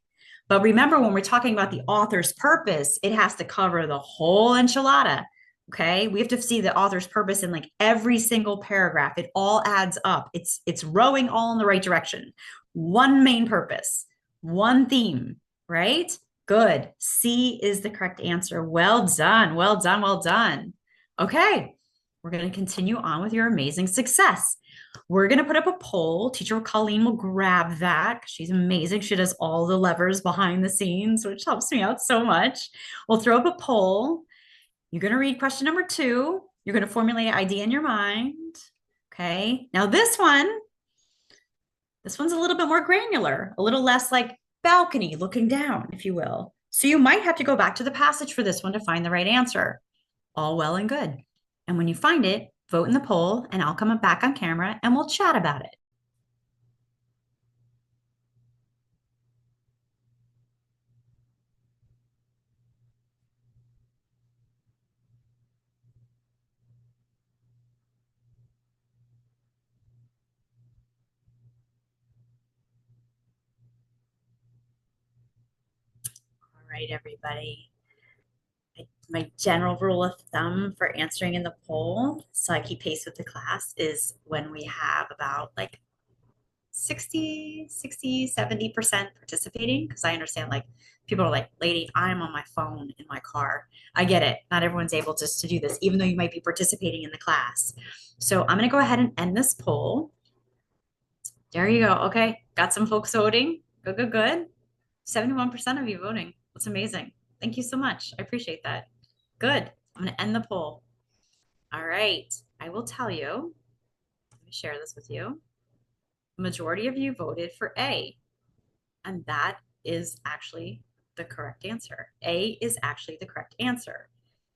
Speaker 1: But remember, when we're talking about the author's purpose, it has to cover the whole enchilada. Okay, we have to see the author's purpose in like every single paragraph. It all adds up. It's rowing all in the right direction. One main purpose, one theme, right? Good. C is the correct answer. Well done. Well done. Well done. Okay, we're going to continue on with your amazing success. We're going to put up a poll. Teacher Colleen will grab that. She's amazing. She does all the levers behind the scenes, which helps me out so much. We'll throw up a poll. You're going to read question number 2. You're going to formulate an idea in your mind. Okay. Now this one's a little bit more granular, a little less like balcony looking down, if you will. So you might have to go back to the passage for this one to find the right answer. All well and good. And when you find it, vote in the poll and I'll come back on camera and we'll chat about it. All right, everybody. My general rule of thumb for answering in the poll, so I keep pace with the class, is when we have about like 70% participating, because I understand like people are like, lady, I'm on my phone in my car. I get it. Not everyone's able to do this, even though you might be participating in the class. So I'm going to go ahead and end this poll. There you go. Okay. Got some folks voting. Good, good, good. 71% of you voting. That's amazing. Thank you so much. I appreciate that. Good. I'm going to end the poll. All right. I will tell you. Let me share this with you. The majority of you voted for A, and that is actually the correct answer. A is actually the correct answer.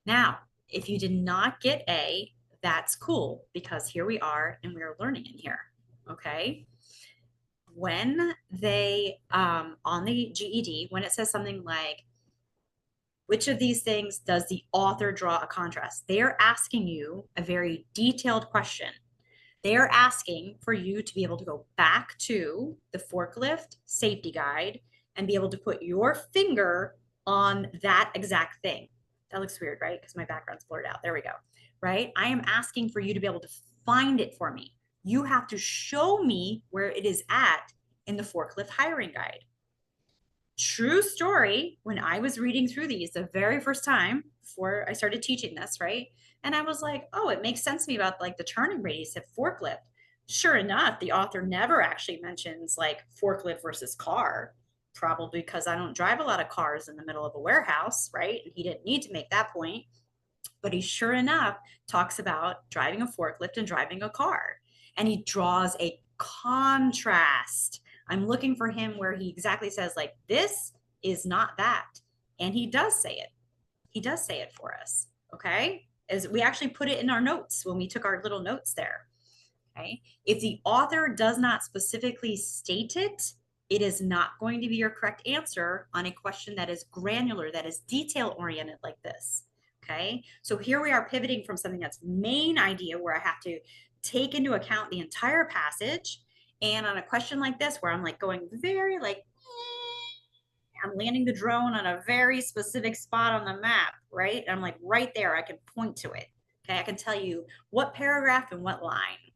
Speaker 1: Now, if you did not get A, that's cool, because here we are and we are learning in here. Okay. When they, on the GED, when it says something like, which of these things does the author draw a contrast? They are asking you a very detailed question. They are asking for you to be able to go back to the forklift safety guide and be able to put your finger on that exact thing. That looks weird, right? Because my background's blurred out. There we go. Right? I am asking for you to be able to find it for me. You have to show me where it is at in the forklift hiring guide. True story, when I was reading through these the very first time before I started teaching this, right? And I was like, oh, it makes sense to me about like the turning radius of forklift. Sure enough, the author never actually mentions like forklift versus car, probably because I don't drive a lot of cars in the middle of a warehouse, right? And he didn't need to make that point. But he sure enough talks about driving a forklift and driving a car. And he draws a contrast. I'm looking for him where he exactly says, like, this is not that. And he does say it. He does say it for us. Okay. As we actually put it in our notes when we took our little notes there. Okay. If the author does not specifically state it, it is not going to be your correct answer on a question that is granular, that is detail oriented like this. Okay. So here we are pivoting from something that's main idea where I have to take into account the entire passage. And on a question like this, where I'm like going very like, I'm landing the drone on a very specific spot on the map, right? And I'm like right there, I can point to it. Okay. I can tell you what paragraph and what line.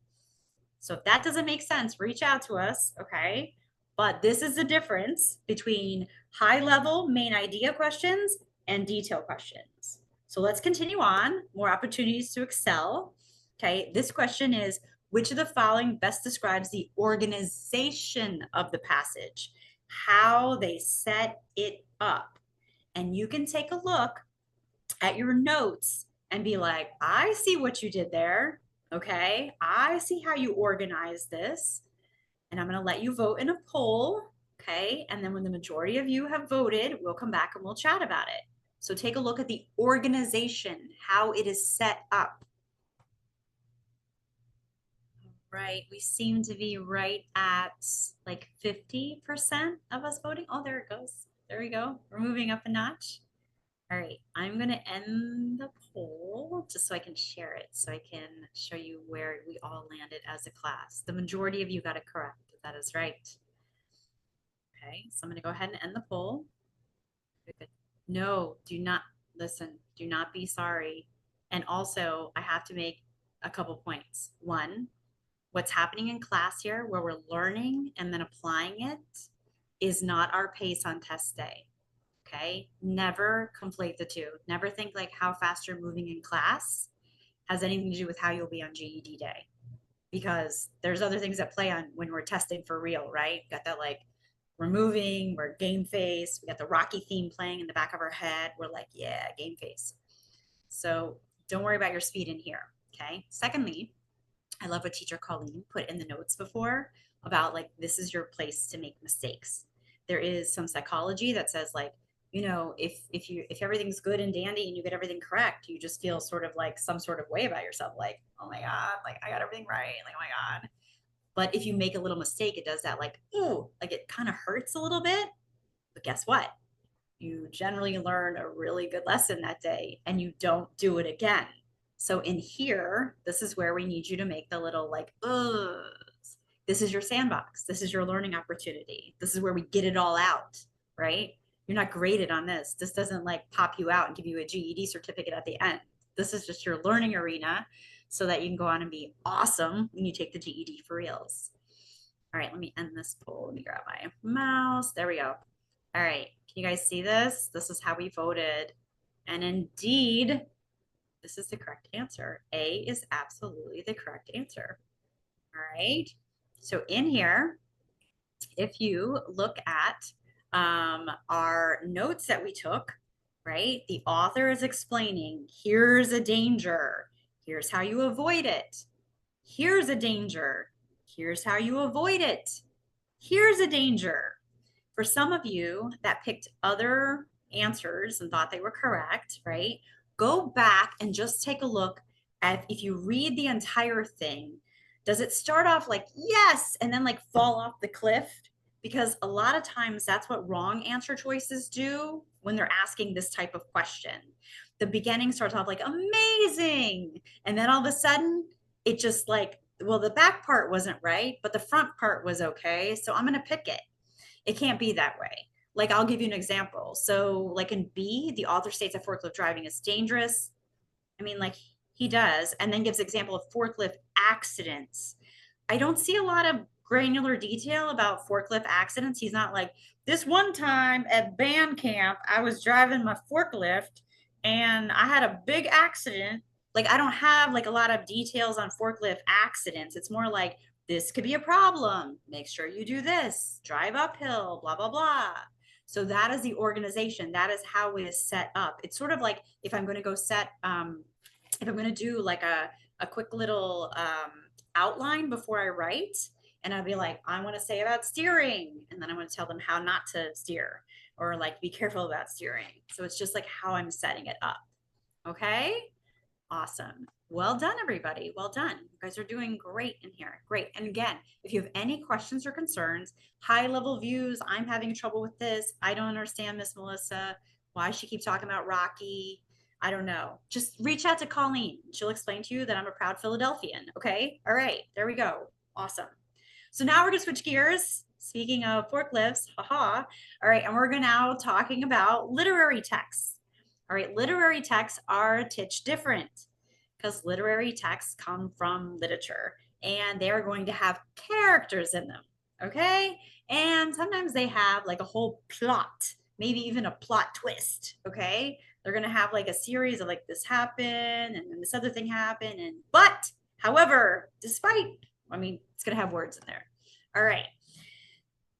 Speaker 1: So if that doesn't make sense, reach out to us. Okay. But this is the difference between high level main idea questions and detail questions. So let's continue on. More opportunities to excel. Okay. This question is, which of the following best describes the organization of the passage? How they set it up. And you can take a look at your notes and be like, I see what you did there. Okay. I see how you organize this. And I'm going to let you vote in a poll. Okay. And then when the majority of you have voted, we'll come back and we'll chat about it. So take a look at the organization, how it is set up. Right. We seem to be right at like 50% of us voting. Oh, there it goes. There we go. We're moving up a notch. All right. I'm going to end the poll just so I can share it, so I can show you where we all landed as a class. The majority of you got it correct. That is right. Okay. So I'm going to go ahead and end the poll. Good. No, do not listen. Do not be sorry. And also, I have to make a couple points. One, what's happening in class here where we're learning and then applying it is not our pace on test day. Okay. Never conflate the two. Never think like how fast you're moving in class has anything to do with how you'll be on GED day, because there's other things that play on when we're testing for real, right? Got that like we're moving, we're game face, we got the Rocky theme playing in the back of our head. We're like, yeah, game face. So don't worry about your speed in here. Okay. Secondly, I love what teacher Colleen put in the notes before about like, this is your place to make mistakes. There is some psychology that says like, you know, if everything's good and dandy and you get everything correct, you just feel sort of like some sort of way about yourself, like, oh my God, like I got everything right, like oh my God. But if you make a little mistake, it does that like, ooh, like it kind of hurts a little bit. But guess what? You generally learn a really good lesson that day and you don't do it again. So in here, this is where we need you to make the little like, ugh. This is your sandbox. This is your learning opportunity. This is where we get it all out, right? You're not graded on this. This doesn't like pop you out and give you a GED certificate at the end. This is just your learning arena so that you can go on and be awesome when you take the GED for reals. All right, let me end this poll. Let me grab my mouse. There we go. All right, can you guys see this? This is how we voted. And indeed, this is the correct answer. A is absolutely the correct answer. All right, so in here, if you look at our notes that we took, right, the author is explaining, here's a danger, here's how you avoid it. Here's a danger, here's how you avoid it. Here's a danger. For some of you that picked other answers and thought they were correct, right? Go back and just take a look at, if you read the entire thing, does it start off like yes and then like fall off the cliff? Because a lot of times that's what wrong answer choices do when they're asking this type of question. The beginning starts off like amazing, and then all of a sudden it just like, well, the back part wasn't right, but the front part was okay, so I'm going to pick it. It can't be that way. Like, I'll give you an example. So like in B, the author states that forklift driving is dangerous. I mean, like he does, and then gives example of forklift accidents. I don't see a lot of granular detail about forklift accidents. He's not like, this one time at band camp, I was driving my forklift and I had a big accident. Like, I don't have like a lot of details on forklift accidents. It's more like, this could be a problem. Make sure you do this, drive uphill, blah, blah, blah. So that is the organization. That is how it is set up. It's sort of like if I'm going to go set, if I'm going to do like a quick little outline before I write, and I'll be like, I want to say about steering, and then I want to tell them how not to steer, or like be careful about steering. So it's just like how I'm setting it up. Okay. Awesome. Well done, everybody. Well done. You guys are doing great in here. Great. And again, if you have any questions or concerns, high level views, I'm having trouble with this. I don't understand Miss Melissa. Why she keeps talking about Rocky. I don't know. Just reach out to Colleen. She'll explain to you that I'm a proud Philadelphian. Okay. All right. There we go. Awesome. So now we're going to switch gears. Speaking of forklifts, haha. All right. And we're going to now talking about literary texts. All right, literary texts are a titch different because literary texts come from literature and they are going to have characters in them, okay? And sometimes they have like a whole plot, maybe even a plot twist, okay? They're gonna have like a series of like this happened and then this other thing happened, and but, however, despite, I mean, it's gonna have words in there. All right.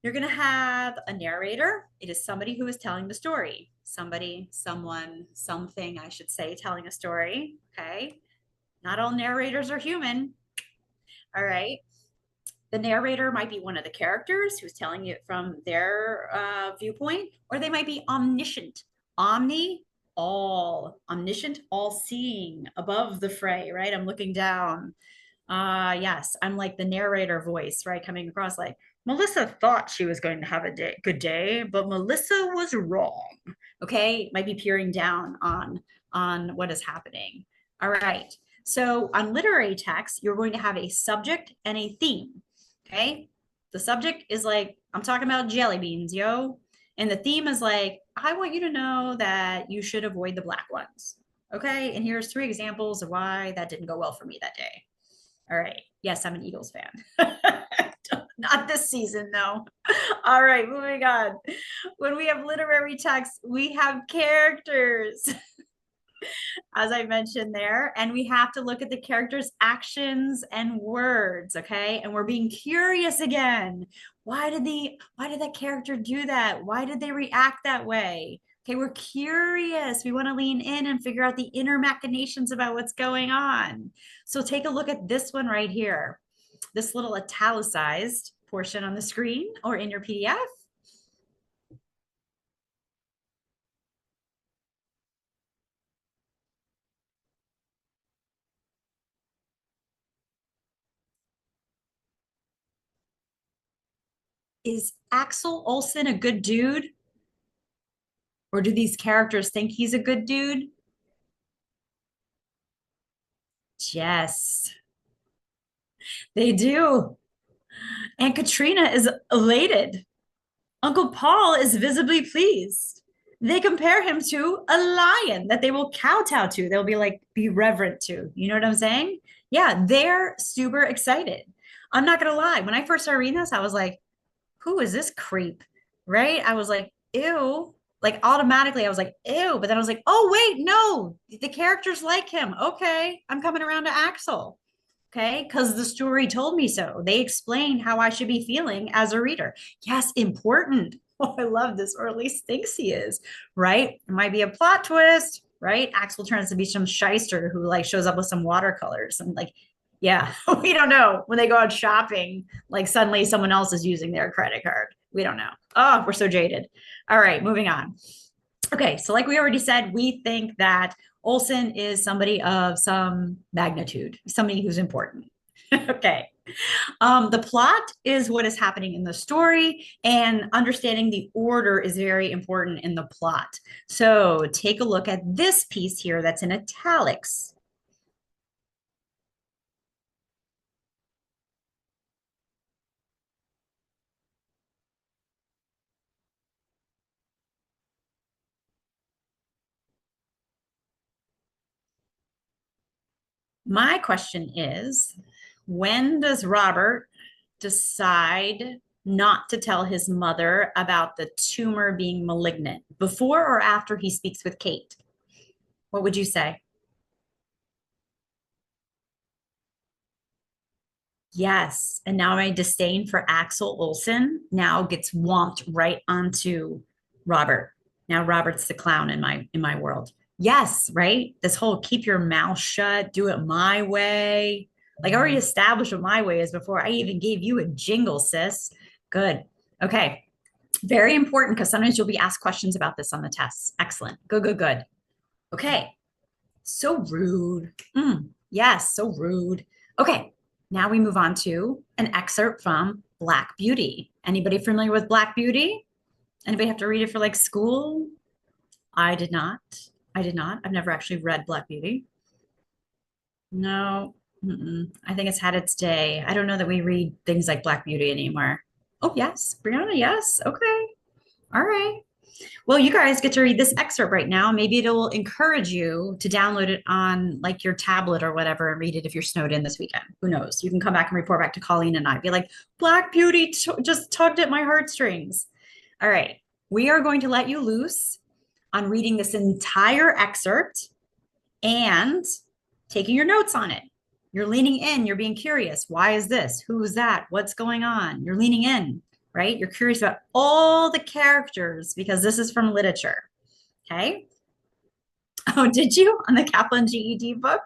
Speaker 1: You're going to have a narrator. It is somebody who is telling the story. Somebody, someone, something, I should say, telling a story. Okay. Not all narrators are human. All right. The narrator might be one of the characters who's telling it from their viewpoint, or they might be omniscient. Omni, all. Omniscient, all seeing, above the fray, right? I'm looking down. Yes, I'm like the narrator voice, right? Coming across like, Melissa thought she was going to have a good day, but Melissa was wrong. Okay, might be peering down on what is happening. All right. So on literary text, you're going to have a subject and a theme. Okay. The subject is like, I'm talking about jelly beans, yo. And the theme is like, I want you to know that you should avoid the black ones. Okay. And here's 3 examples of why that didn't go well for me that day. All right. Yes, I'm an Eagles fan. Not this season, though. All right, moving on. When we have literary text, we have characters, as I mentioned there, and we have to look at the characters' actions and words, okay? And we're being curious again. Why did that character do that? Why did they react that way? Okay, we're curious. We want to lean in and figure out the inner machinations about what's going on. So take a look at this one right here. This little italicized portion on the screen or in your PDF. Is Axel Olsen a good dude? Or do these characters think he's a good dude? Yes, they do. And Katrina is elated. Uncle Paul is visibly pleased. They compare him to a lion that they will kowtow to. They'll be like, be reverent to. You know what I'm saying? Yeah, they're super excited. I'm not gonna lie. When I first started reading this, I was like, who is this creep? Right? I was like, ew. Like automatically, I was like, ew. But then I was like, oh, wait, no, the characters like him. Okay, I'm coming around to Axel. Okay, because the story told me so. They explained how I should be feeling as a reader. Yes, important. Oh, I love this, or at least thinks he is, right? It might be a plot twist, right? Axel turns to be some shyster who like shows up with some watercolors and like, yeah, we don't know when they go out shopping, like suddenly someone else is using their credit card. We don't know. Oh, we're so jaded. All right, moving on. Okay, so like we already said, we think that Olson is somebody of some magnitude, somebody who's important. Okay. The plot is what is happening in the story, and understanding the order is very important in the plot. So take a look at this piece here that's in italics. My question is, when does Robert decide not to tell his mother about the tumor being malignant? Before or after he speaks with Kate? What would you say? Yes. And now my disdain for Axel Olsen now gets whomped right onto Robert. Now Robert's the clown in my world. Yes, right? This whole keep your mouth shut, do it my way. Like I already established what my way is before I even gave you a jingle, sis. Good. Okay. Very important because sometimes you'll be asked questions about this on the tests. Excellent. Good, good, good. Okay. So rude. Yes, so rude. Okay, now we move on to an excerpt from Black Beauty. Anybody familiar with Black Beauty? Anybody have to read it for like school? I did not. I did not. I've never actually read Black Beauty. No. I think it's had its day. I don't know that we read things like Black Beauty anymore. Oh, yes. Brianna, yes. Okay. All right. Well, you guys get to read this excerpt right now. Maybe it'll encourage you to download it on like your tablet or whatever and read it if you're snowed in this weekend. Who knows? You can come back and report back to Colleen and I. Be like, Black Beauty just tugged at my heartstrings. All right. We are going to let you loose on reading this entire excerpt and taking your notes on it. You're leaning in, you're being curious. Why is this? Who is that? What's going on? You're leaning in, right? You're curious about all the characters because this is from literature. Okay. Oh, did you on the Kaplan GED book?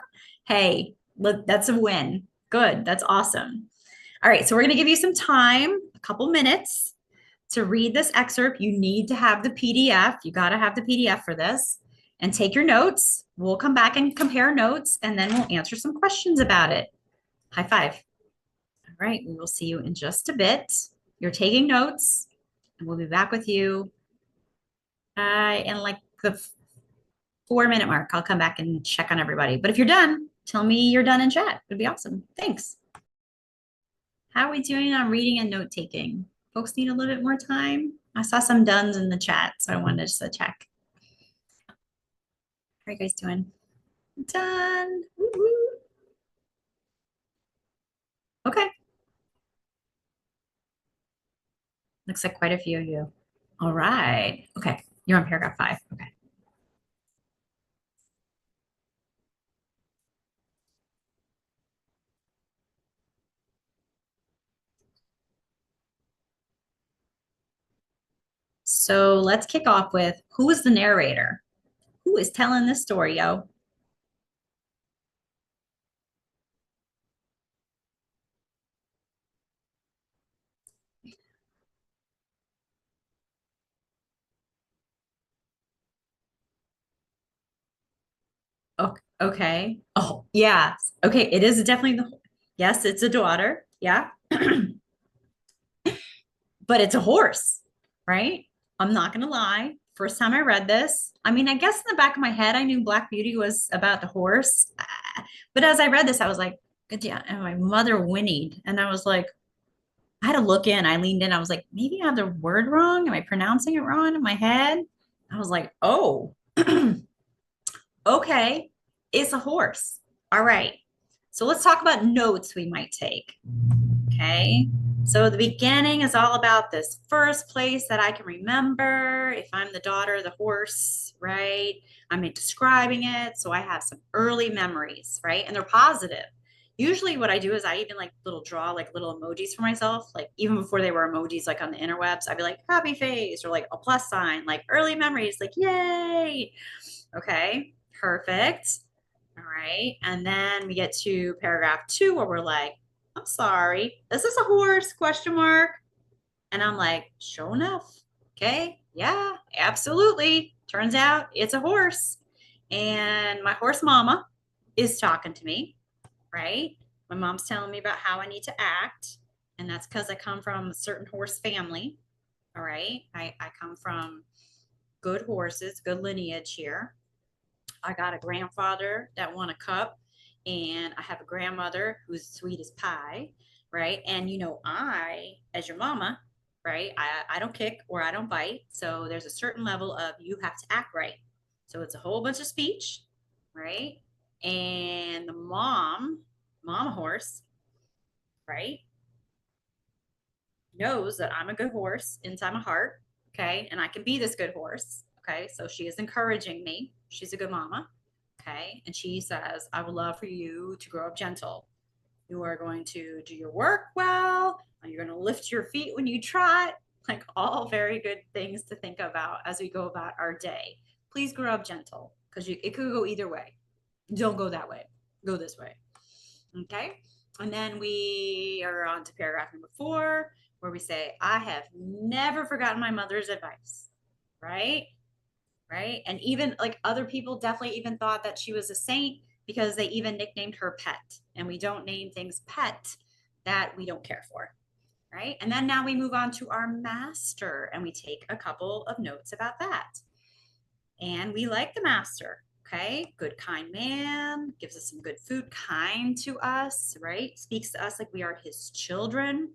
Speaker 1: Hey, look, that's a win. Good. That's awesome. All right. So we're going to give you some time, a couple minutes to read this excerpt. You need to have the PDF. You got to have the PDF for this and take your notes. We'll come back and compare notes and then we'll answer some questions about it. High five. All right. We will see you in just a bit. You're taking notes and we'll be back with you in like the 4-minute mark. I'll come back and check on everybody. But if you're done, tell me you're done in chat. It'd be awesome. Thanks. How are we doing on reading and note taking? Folks need a little bit more time. I saw some dones in the chat, so I wanted to check. How are you guys doing? Done. Woo-hoo. Okay. Looks like quite a few of you. All right. Okay. You're on paragraph 5. Okay. So let's kick off with who is the narrator? Who is telling this story, yo? Okay. Oh, yeah. Okay. It is definitely yes, it's a daughter. Yeah. But it's a horse, right? I'm not going to lie. First time I read this, I mean, I guess in the back of my head, I knew Black Beauty was about the horse. But as I read this, I was like, good, yeah. And my mother whinnied. And I was like, I had to look in. I leaned in. I was like, maybe I have the word wrong. Am I pronouncing it wrong in my head? I was like, oh, okay. It's a horse. All right. So let's talk about notes we might take. Okay. So the beginning is all about this first place that I can remember. If I'm the daughter of the horse, right? I'm describing it. So I have some early memories, right? And they're positive. Usually what I do is I even like little draw like little emojis for myself. Like even before they were emojis like on the interwebs, I'd be like happy face or like a plus sign, like early memories, like yay. Okay, perfect. All right. And then we get to paragraph 2 where we're like, I'm sorry, is this a horse? Question mark. And I'm like, sure enough. Okay. Yeah, absolutely. Turns out it's a horse. And my horse mama is talking to me, right? My mom's telling me about how I need to act. And that's because I come from a certain horse family. All right. I come from good horses, good lineage here. I got a grandfather that won a cup, and I have a grandmother who's sweet as pie, right? And as your mama, right? I don't kick or I don't bite. So there's a certain level of you have to act right. So it's a whole bunch of speech, right? And the mama horse, right, knows that I'm a good horse inside my heart, okay? And I can be this good horse, okay? So she is encouraging me. She's a good mama, okay? And she says, I would love for you to grow up gentle. You are going to do your work well. You're going to lift your feet when you trot. Like all very good things to think about as we go about our day. Please grow up gentle because it could go either way. Don't go that way. Go this way. Okay. And then we are on to paragraph number 4, where we say, I have never forgotten my mother's advice. Right. Right. And even like other people definitely even thought that she was a saint because they even nicknamed her pet. And we don't name things pet that we don't care for. Right. And then now we move on to our master and we take a couple of notes about that. And we like the master. Okay, good, kind man, gives us some good food, kind to us, right? Speaks to us like we are his children.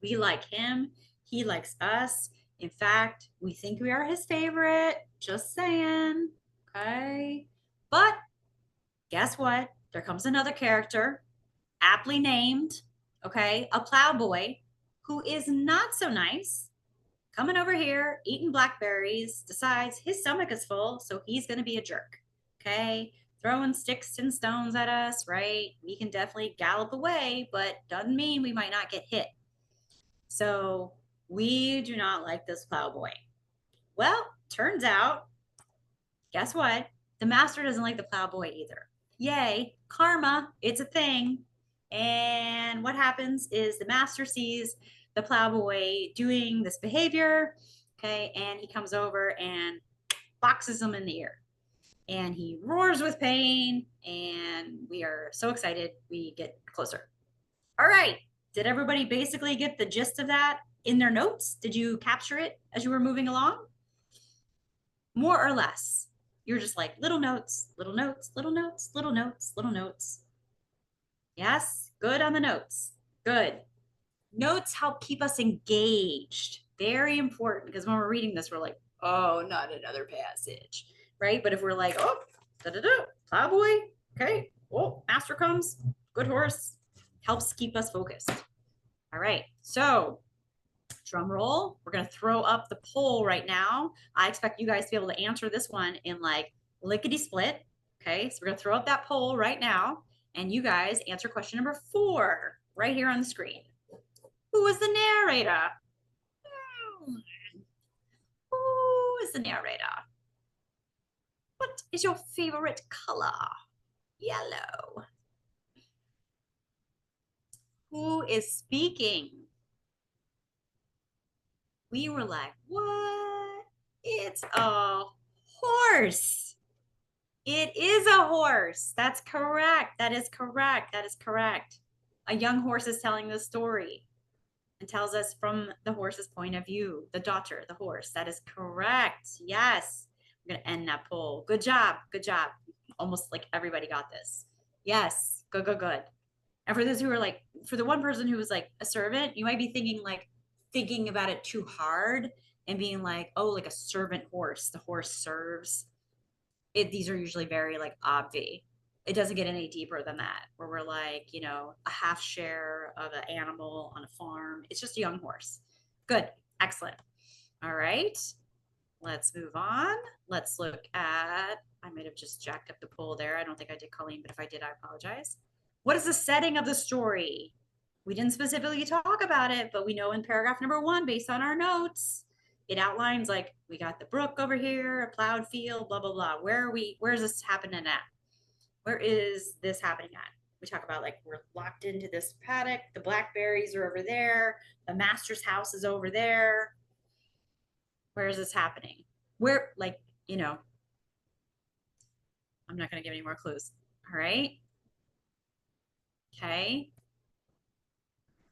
Speaker 1: We like him, he likes us. In fact, we think we are his favorite. Just saying. Okay, but guess what? There comes another character, aptly named, okay, a plowboy who is not so nice, coming over here, eating blackberries, decides his stomach is full, so he's going to be a jerk. Okay. Throwing sticks and stones at us, right? We can definitely gallop away, but doesn't mean we might not get hit. So we do not like this plowboy. Well, turns out, guess what? The master doesn't like the plowboy either. Yay, karma, it's a thing. And what happens is the master sees the plowboy doing this behavior, okay, and he comes over and boxes him in the ear. And he roars with pain, and we are so excited we get closer. All right, did everybody basically get the gist of that in their notes? Did you capture it as you were moving along? More or less. You're just like little notes, little notes, little notes, little notes, little notes. Yes, good on the notes. Good. Notes help keep us engaged. Very important because when we're reading this, we're like, oh, not another passage, right? But if we're like, oh, da da da, plowboy, okay, oh, master comes, good horse, helps keep us focused. All right, so drum roll, we're gonna throw up the poll right now. I expect you guys to be able to answer this one in like lickety split. Okay, so we're gonna throw up that poll right now, and you guys answer question number 4 right here on the screen. Who is the narrator? Who is the narrator? What is your favorite color? Yellow. Who is speaking? We were like, what? It's a horse. It is a horse. That's correct. That is correct. That is correct. A young horse is telling the story and tells us from the horse's point of view, the daughter, the horse. That is correct. Yes. I'm going to end that poll. Good job. Good job. Almost like everybody got this. Yes. Good, good, good. And for those who are like, for the one person who was like a servant, you might be thinking about it too hard and being like, oh, like a servant horse. The horse serves. These are usually very like obvi. It doesn't get any deeper than that, where we're like, you know, a half share of an animal on a farm. It's just a young horse. Good. Excellent. All right. Let's move on. Let's look at, I might have just jacked up the poll there. I don't think I did, Colleen, but if I did, I apologize. What is the setting of the story? We didn't specifically talk about it, but we know in paragraph number 1, based on our notes, it outlines like we got the brook over here, a plowed field, blah, blah, blah. Where's this happening at? Where is this happening at? We talk about like we're locked into this paddock, the blackberries are over there, the master's house is over there. Where is this happening? Where, like, you know, I'm not going to give any more clues. All right. Okay.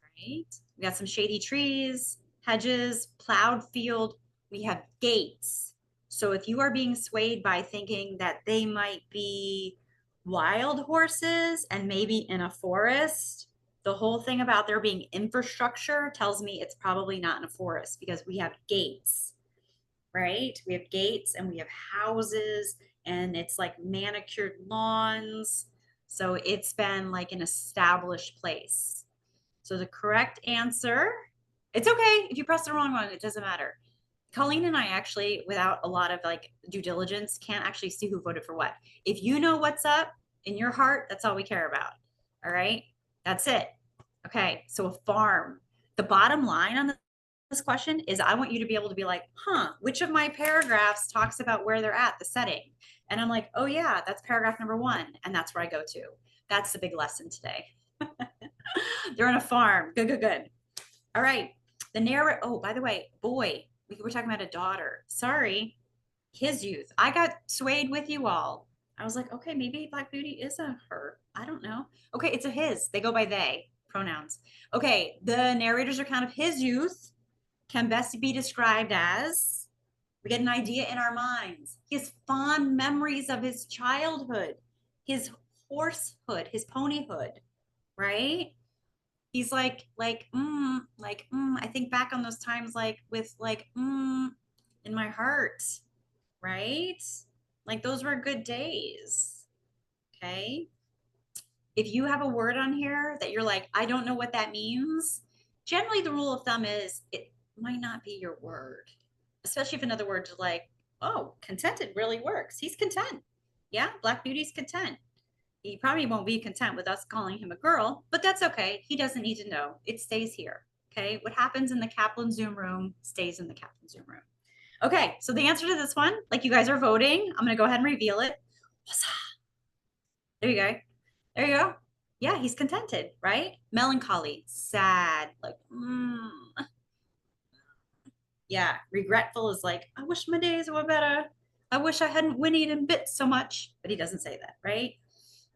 Speaker 1: All right. We got some shady trees, hedges, plowed field. We have gates. So if you are being swayed by thinking that they might be wild horses and maybe in a forest, the whole thing about there being infrastructure tells me it's probably not in a forest because we have gates, right? We have gates and we have houses and it's like manicured lawns. So it's been like an established place. So the correct answer, it's okay if you press the wrong one, it doesn't matter. Colleen and I actually, without a lot of like due diligence, can't actually see who voted for what. If you know what's up in your heart, that's all we care about. All right. That's it. Okay. So a farm. The bottom line on this question is I want you to be able to be like, huh, which of my paragraphs talks about where they're at, the setting? And I'm like, oh yeah, that's paragraph number 1. And that's where I go to. That's the big lesson today. They're on a farm. Good, good, good. All right. The narrator, oh, by the way, boy, we were talking about a daughter. Sorry. His youth. I got swayed with you all. I was like, okay, maybe Black Beauty is a her. I don't know. Okay, it's a his. They go by they pronouns. Okay, the narrator's account of his youth can best be described as, we get an idea in our minds. His fond memories of his childhood, his horsehood, his ponyhood, right? He's I think back on those times like with like in my heart, right? Like those were good days. Okay. If you have a word on here that you're like, I don't know what that means, generally the rule of thumb is it might not be your word, especially if another word is like, oh, contented really works. He's content. Yeah, Black Beauty's content. He probably won't be content with us calling him a girl, but that's okay. He doesn't need to know. It stays here. Okay. What happens in the Kaplan Zoom room stays in the Kaplan Zoom room. Okay. So the answer to this one, like you guys are voting, I'm going to go ahead and reveal it. There you go. There you go. Yeah, he's contented, right? Melancholy, sad, like, yeah. Regretful is like, I wish my days were better. I wish I hadn't whinnied and bit so much, but he doesn't say that, right?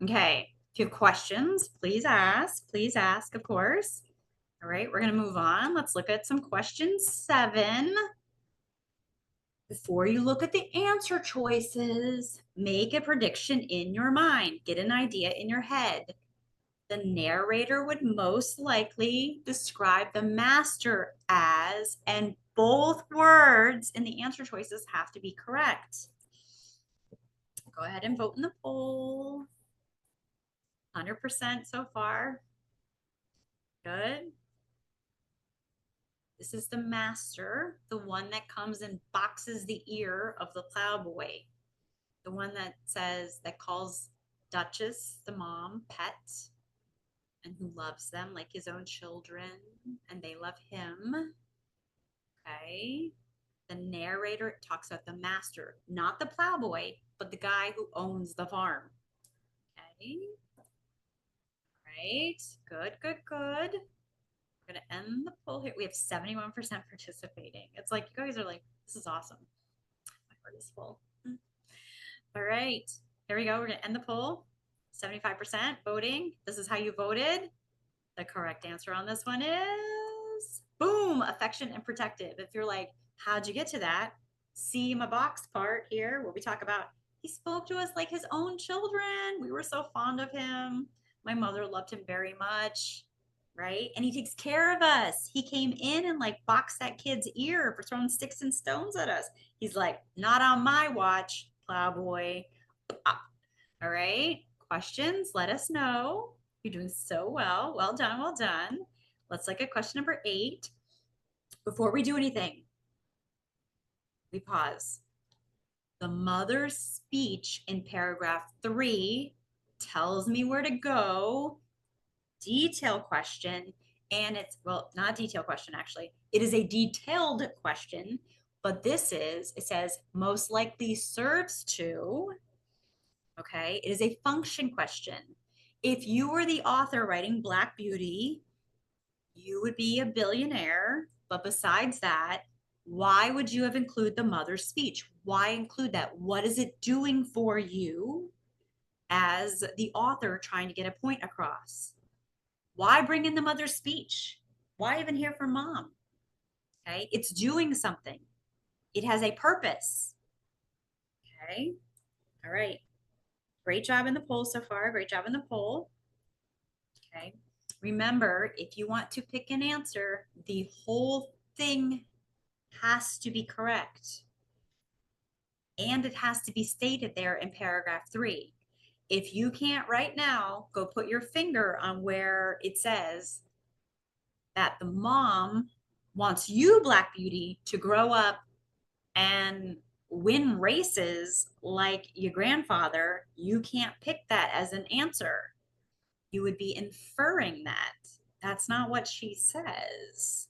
Speaker 1: Okay. If you have questions, please ask. Please ask, of course. All right, we're going to move on. Let's look at some question 7. Before you look at the answer choices, make a prediction in your mind. Get an idea in your head. The narrator would most likely describe the master as, and both words in the answer choices have to be correct. Go ahead and vote in the poll. 100% so far. Good. This is the master, the one that comes and boxes the ear of the plowboy. The one that says, that calls Duchess, the mom, pet, and who loves them like his own children, and they love him. Okay. The narrator talks about the master, not the plowboy, but the guy who owns the farm. Okay. Right. Good, good, good. We're going to end the poll here. We have 71% participating. It's like, you guys are like, this is awesome. My heart is full. All right. Here we go. We're going to end the poll. 75% voting. This is how you voted. The correct answer on this one is, boom, affection and protective. If you're like, how'd you get to that? See my box part here where we talk about, he spoke to us like his own children. We were so fond of him. My mother loved him very much, right? And he takes care of us. He came in and like boxed that kid's ear for throwing sticks and stones at us. He's like, not on my watch, plowboy. All right. questions, let us know. You're doing so well. Well done, well done. Let's look at question number 8. Before we do anything, we pause. The mother's speech in paragraph 3 tells me where to go. Detail question, and it's, well, not a detail question actually. It is a detailed question, but it says most likely serves to, okay? It is a function question. If you were the author writing Black Beauty, you would be a billionaire, but besides that, why would you have included the mother's speech? Why include that? What is it doing for you as the author trying to get a point across? Why bring in the mother's speech? Why even hear from mom? Okay, it's doing something. It has a purpose. Okay, all right. Great job in the poll so far. Great job in the poll. Okay, remember, if you want to pick an answer, the whole thing has to be correct. And it has to be stated there in paragraph 3. If you can't right now, go put your finger on where it says that the mom wants you, Black Beauty, to grow up and win races like your grandfather. You can't pick that as an answer. You would be inferring that. That's not what she says,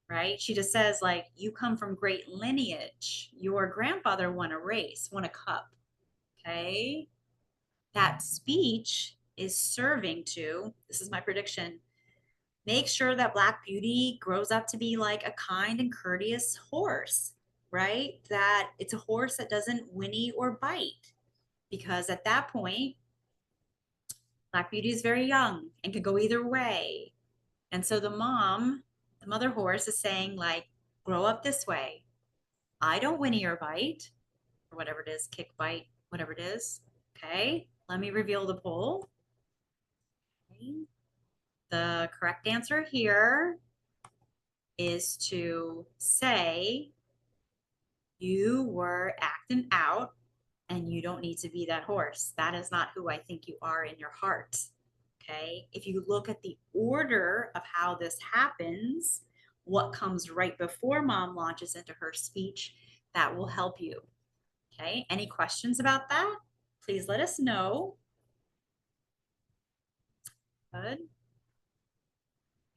Speaker 1: right? She just says, like, you come from great lineage. Your grandfather won a race, won a cup. Okay. That speech is serving to, this is my prediction, make sure that Black Beauty grows up to be like a kind and courteous horse, right? That it's a horse that doesn't whinny or bite. Because at that point, Black Beauty is very young and can go either way. And so the mother horse is saying, like, grow up this way. I don't whinny or bite, or whatever it is, kick, bite, whatever it is. Okay, let me reveal the poll. Okay. The correct answer here is to say you were acting out and you don't need to be that horse. That is not who I think you are in your heart. Okay. If you look at the order of how this happens, what comes right before mom launches into her speech, that will help you. Okay. Any questions about that? Please let us know. Good.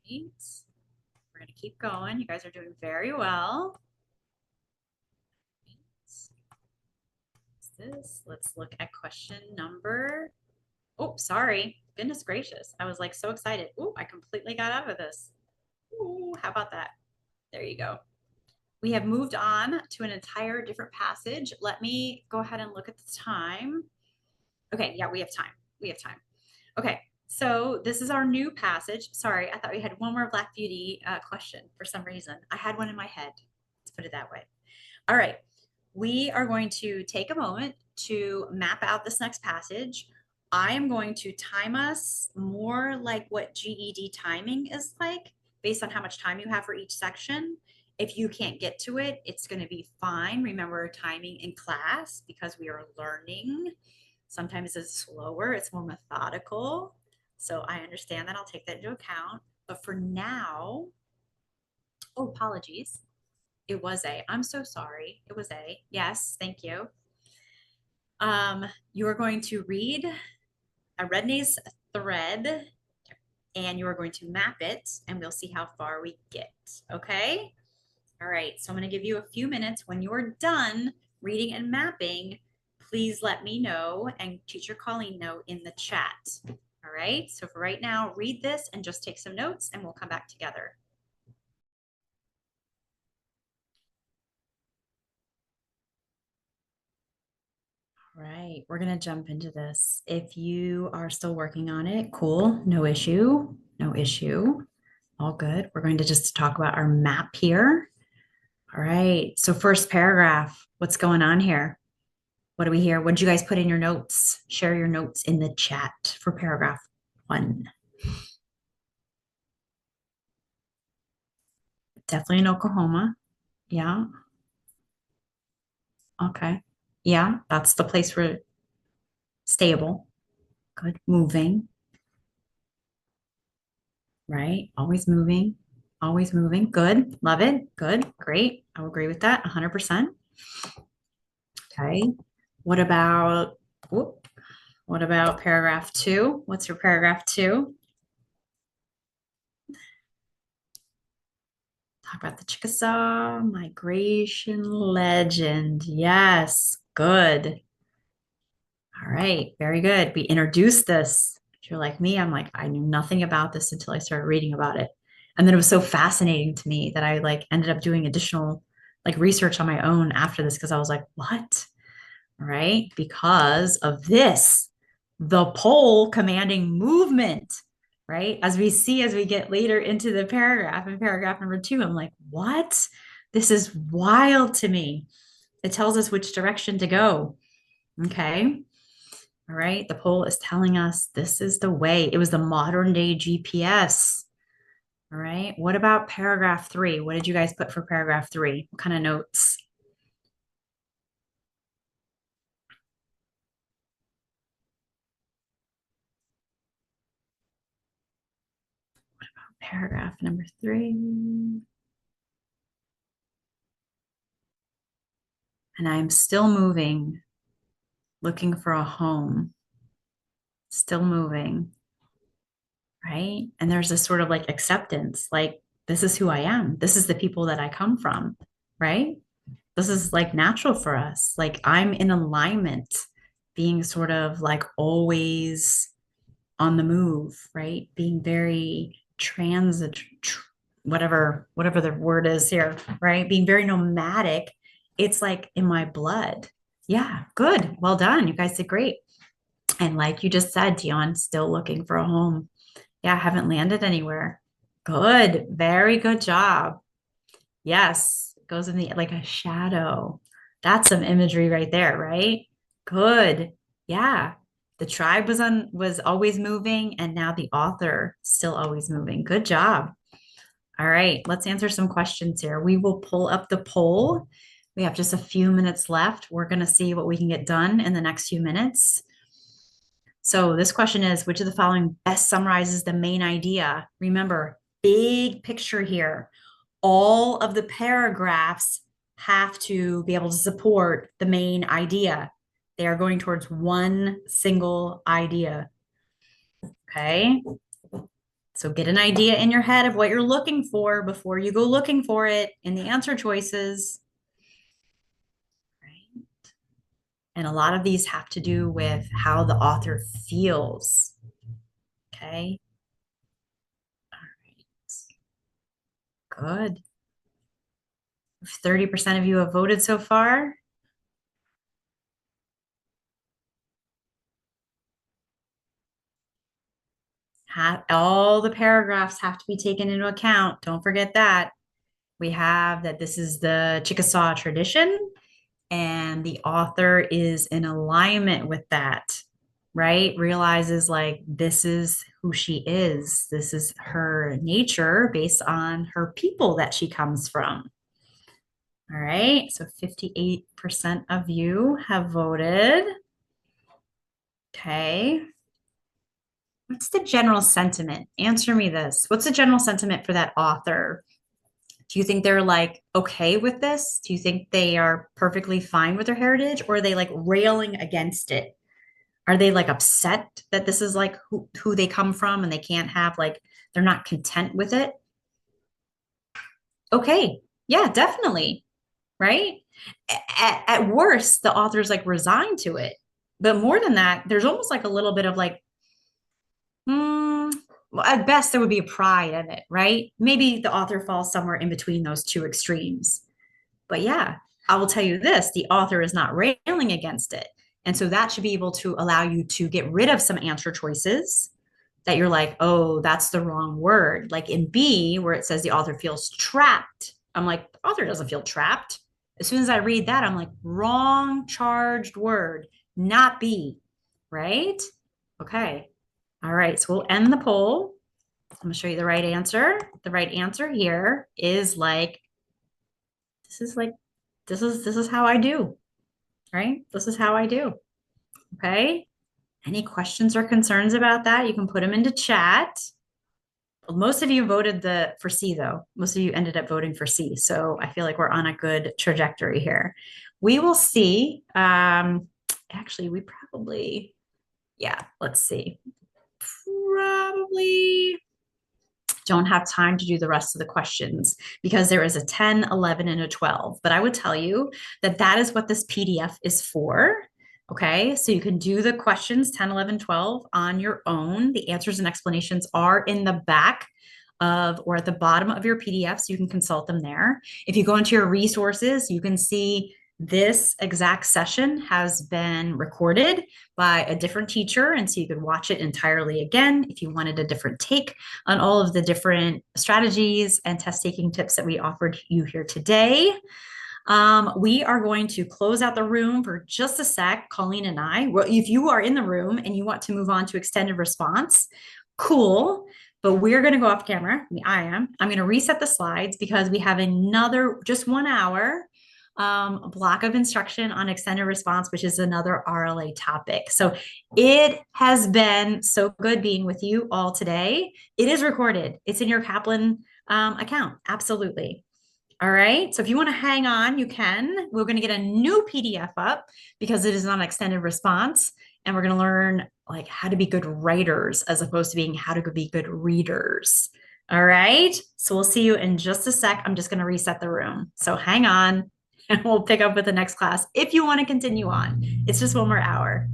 Speaker 1: Great. We're going to keep going. You guys are doing very well. Let's look at question number. Oh, sorry. Goodness gracious. I was like so excited. Oh, I completely got out of this. Ooh, how about that? There you go. We have moved on to an entire different passage. Let me go ahead and look at the time. Okay, yeah, we have time. We have time. Okay, so this is our new passage. Sorry, I thought we had one more Black Beauty question for some reason. I had one in my head. Let's put it that way. All right, we are going to take a moment to map out this next passage. I am going to time us more like what GED timing is like, based on how much time you have for each section. If you can't get to it, it's going to be fine. Remember, timing in class, because we are learning, sometimes it's slower, it's more methodical. So I understand that. I'll take that into account. But for now, oh, apologies. It was A. I'm so sorry. It was A. Yes, thank you. You are going to read a Redney's thread and you are going to map it and we'll see how far we get. Okay? All right. So I'm going to give you a few minutes. When you're done reading and mapping, please let me know and teacher Colleen know in the chat. All right. So for right now, read this and just take some notes and we'll come back together. All right, we're going to jump into this. If you are still working on it, cool, no issue, no issue, all good. We're going to just talk about our map here. All right, so first paragraph, what's going on here? What do we hear? What did you guys put in your notes? Share your notes in the chat for paragraph 1. Definitely in Oklahoma. Yeah. Okay. Yeah, that's the place for stable. Good. Moving, right? Always moving, always moving. Good. Love it. Good. Great. I will agree with that 100%. Okay. What about, whoop, what about paragraph 2? What's your paragraph 2? Talk about the Chickasaw migration legend. Yes. Good. All right, very good. We introduced this. If you're like me, I'm like, I knew nothing about this until I started reading about it. And then it was so fascinating to me that I like ended up doing additional like research on my own after this because I was like, what? Right? Because of this, the pole commanding movement, right? As we see as we get later into the paragraph, in paragraph number 2, I'm like, what? This is wild to me. It tells us which direction to go. Okay. All right, the poll is telling us this is the way. It was the modern day GPS. All right, what about paragraph 3? What did you guys put for paragraph 3? What kind of notes? Paragraph number 3. And I'm still moving, looking for a home, still moving, right? And there's this sort of like acceptance, like, this is who I am. This is the people that I come from, right? This is like natural for us. Like I'm in alignment, being sort of like always on the move, right? Being very transit, whatever the word is here, right? Being very nomadic. It's like in my blood. Yeah, good. Well done. You guys did great. And like you just said, Dion, still looking for a home. Yeah, haven't landed anywhere. Good. Very good job. Yes, it goes in the like a shadow. That's some imagery right there, right? Good. Yeah. The tribe was always moving and now the author still always moving. Good job. All right, let's answer some questions here. We will pull up the poll. We have just a few minutes left. We're going to see what we can get done in the next few minutes. So this question is, which of the following best summarizes the main idea? Remember, big picture here. All of the paragraphs have to be able to support the main idea. They are going towards one single idea. Okay. So get an idea in your head of what you're looking for before you go looking for it in the answer choices. Right. And a lot of these have to do with how the author feels. Okay. All right. Good. 30% of you have voted so far. All the paragraphs have to be taken into account. Don't forget that. We have that this is the Chickasaw tradition, and the author is in alignment with that, right? Realizes like this is who she is. This is her nature based on her people that she comes from. All right, so 58% of you have voted. Okay. What's the general sentiment? Answer me this. What's the general sentiment for that author? Do you think they're like okay with this? Do you think they are perfectly fine with their heritage, or are they like railing against it? Are they like upset that this is like who they come from and they can't have like, they're not content with it? Okay. Yeah, definitely. Right. At worst, the author's like resigned to it. But more than that, there's almost like a little bit of like, well, at best, there would be a pride in it, right? Maybe the author falls somewhere in between those two extremes. But yeah, I will tell you this, the author is not railing against it. And so that should be able to allow you to get rid of some answer choices that you're like, oh, that's the wrong word. Like in B, where it says the author feels trapped. I'm like, the author doesn't feel trapped. As soon as I read that, I'm like, wrong charged word, not B, right? Okay. All right. So we'll end the poll. I'm going to show you the right answer. The right answer here is like, this is like, this is how I do, right? This is how I do. Okay. Any questions or concerns about that? You can put them into chat. Most of you voted for C though. Most of you ended up voting for C. So I feel like we're on a good trajectory here. We will see. Actually, we probably, yeah, let's see. Probably don't have time to do the rest of the questions because there is a 10, 11, and a 12. But I would tell you that that is what this PDF is for. Okay, so you can do the questions 10, 11, 12 on your own. The answers and explanations are in the back of or at the bottom of your PDF, so you can consult them there. If you go into your resources, you can see this exact session has been recorded by a different teacher, and so you could watch it entirely again if you wanted a different take on all of the different strategies and test taking tips that we offered you here today. We are going to close out the room for just a sec, Colleen and I. Well, if you are in the room and you want to move on to extended response, cool. But we're going to go off camera. I'm going to reset the slides because we have another, just 1 hour block of instruction on extended response, which is another RLA topic. So it has been so good being with you all today. It is recorded. It's in your Kaplan account. Absolutely. All right. So if you want to hang on, you can. We're going to get a new PDF up because it is on extended response. And we're going to learn like how to be good writers as opposed to being how to be good readers. All right. So we'll see you in just a sec. I'm just going to reset the room. So hang on and we'll pick up with the next class if you want to continue on. It's just 1 more hour.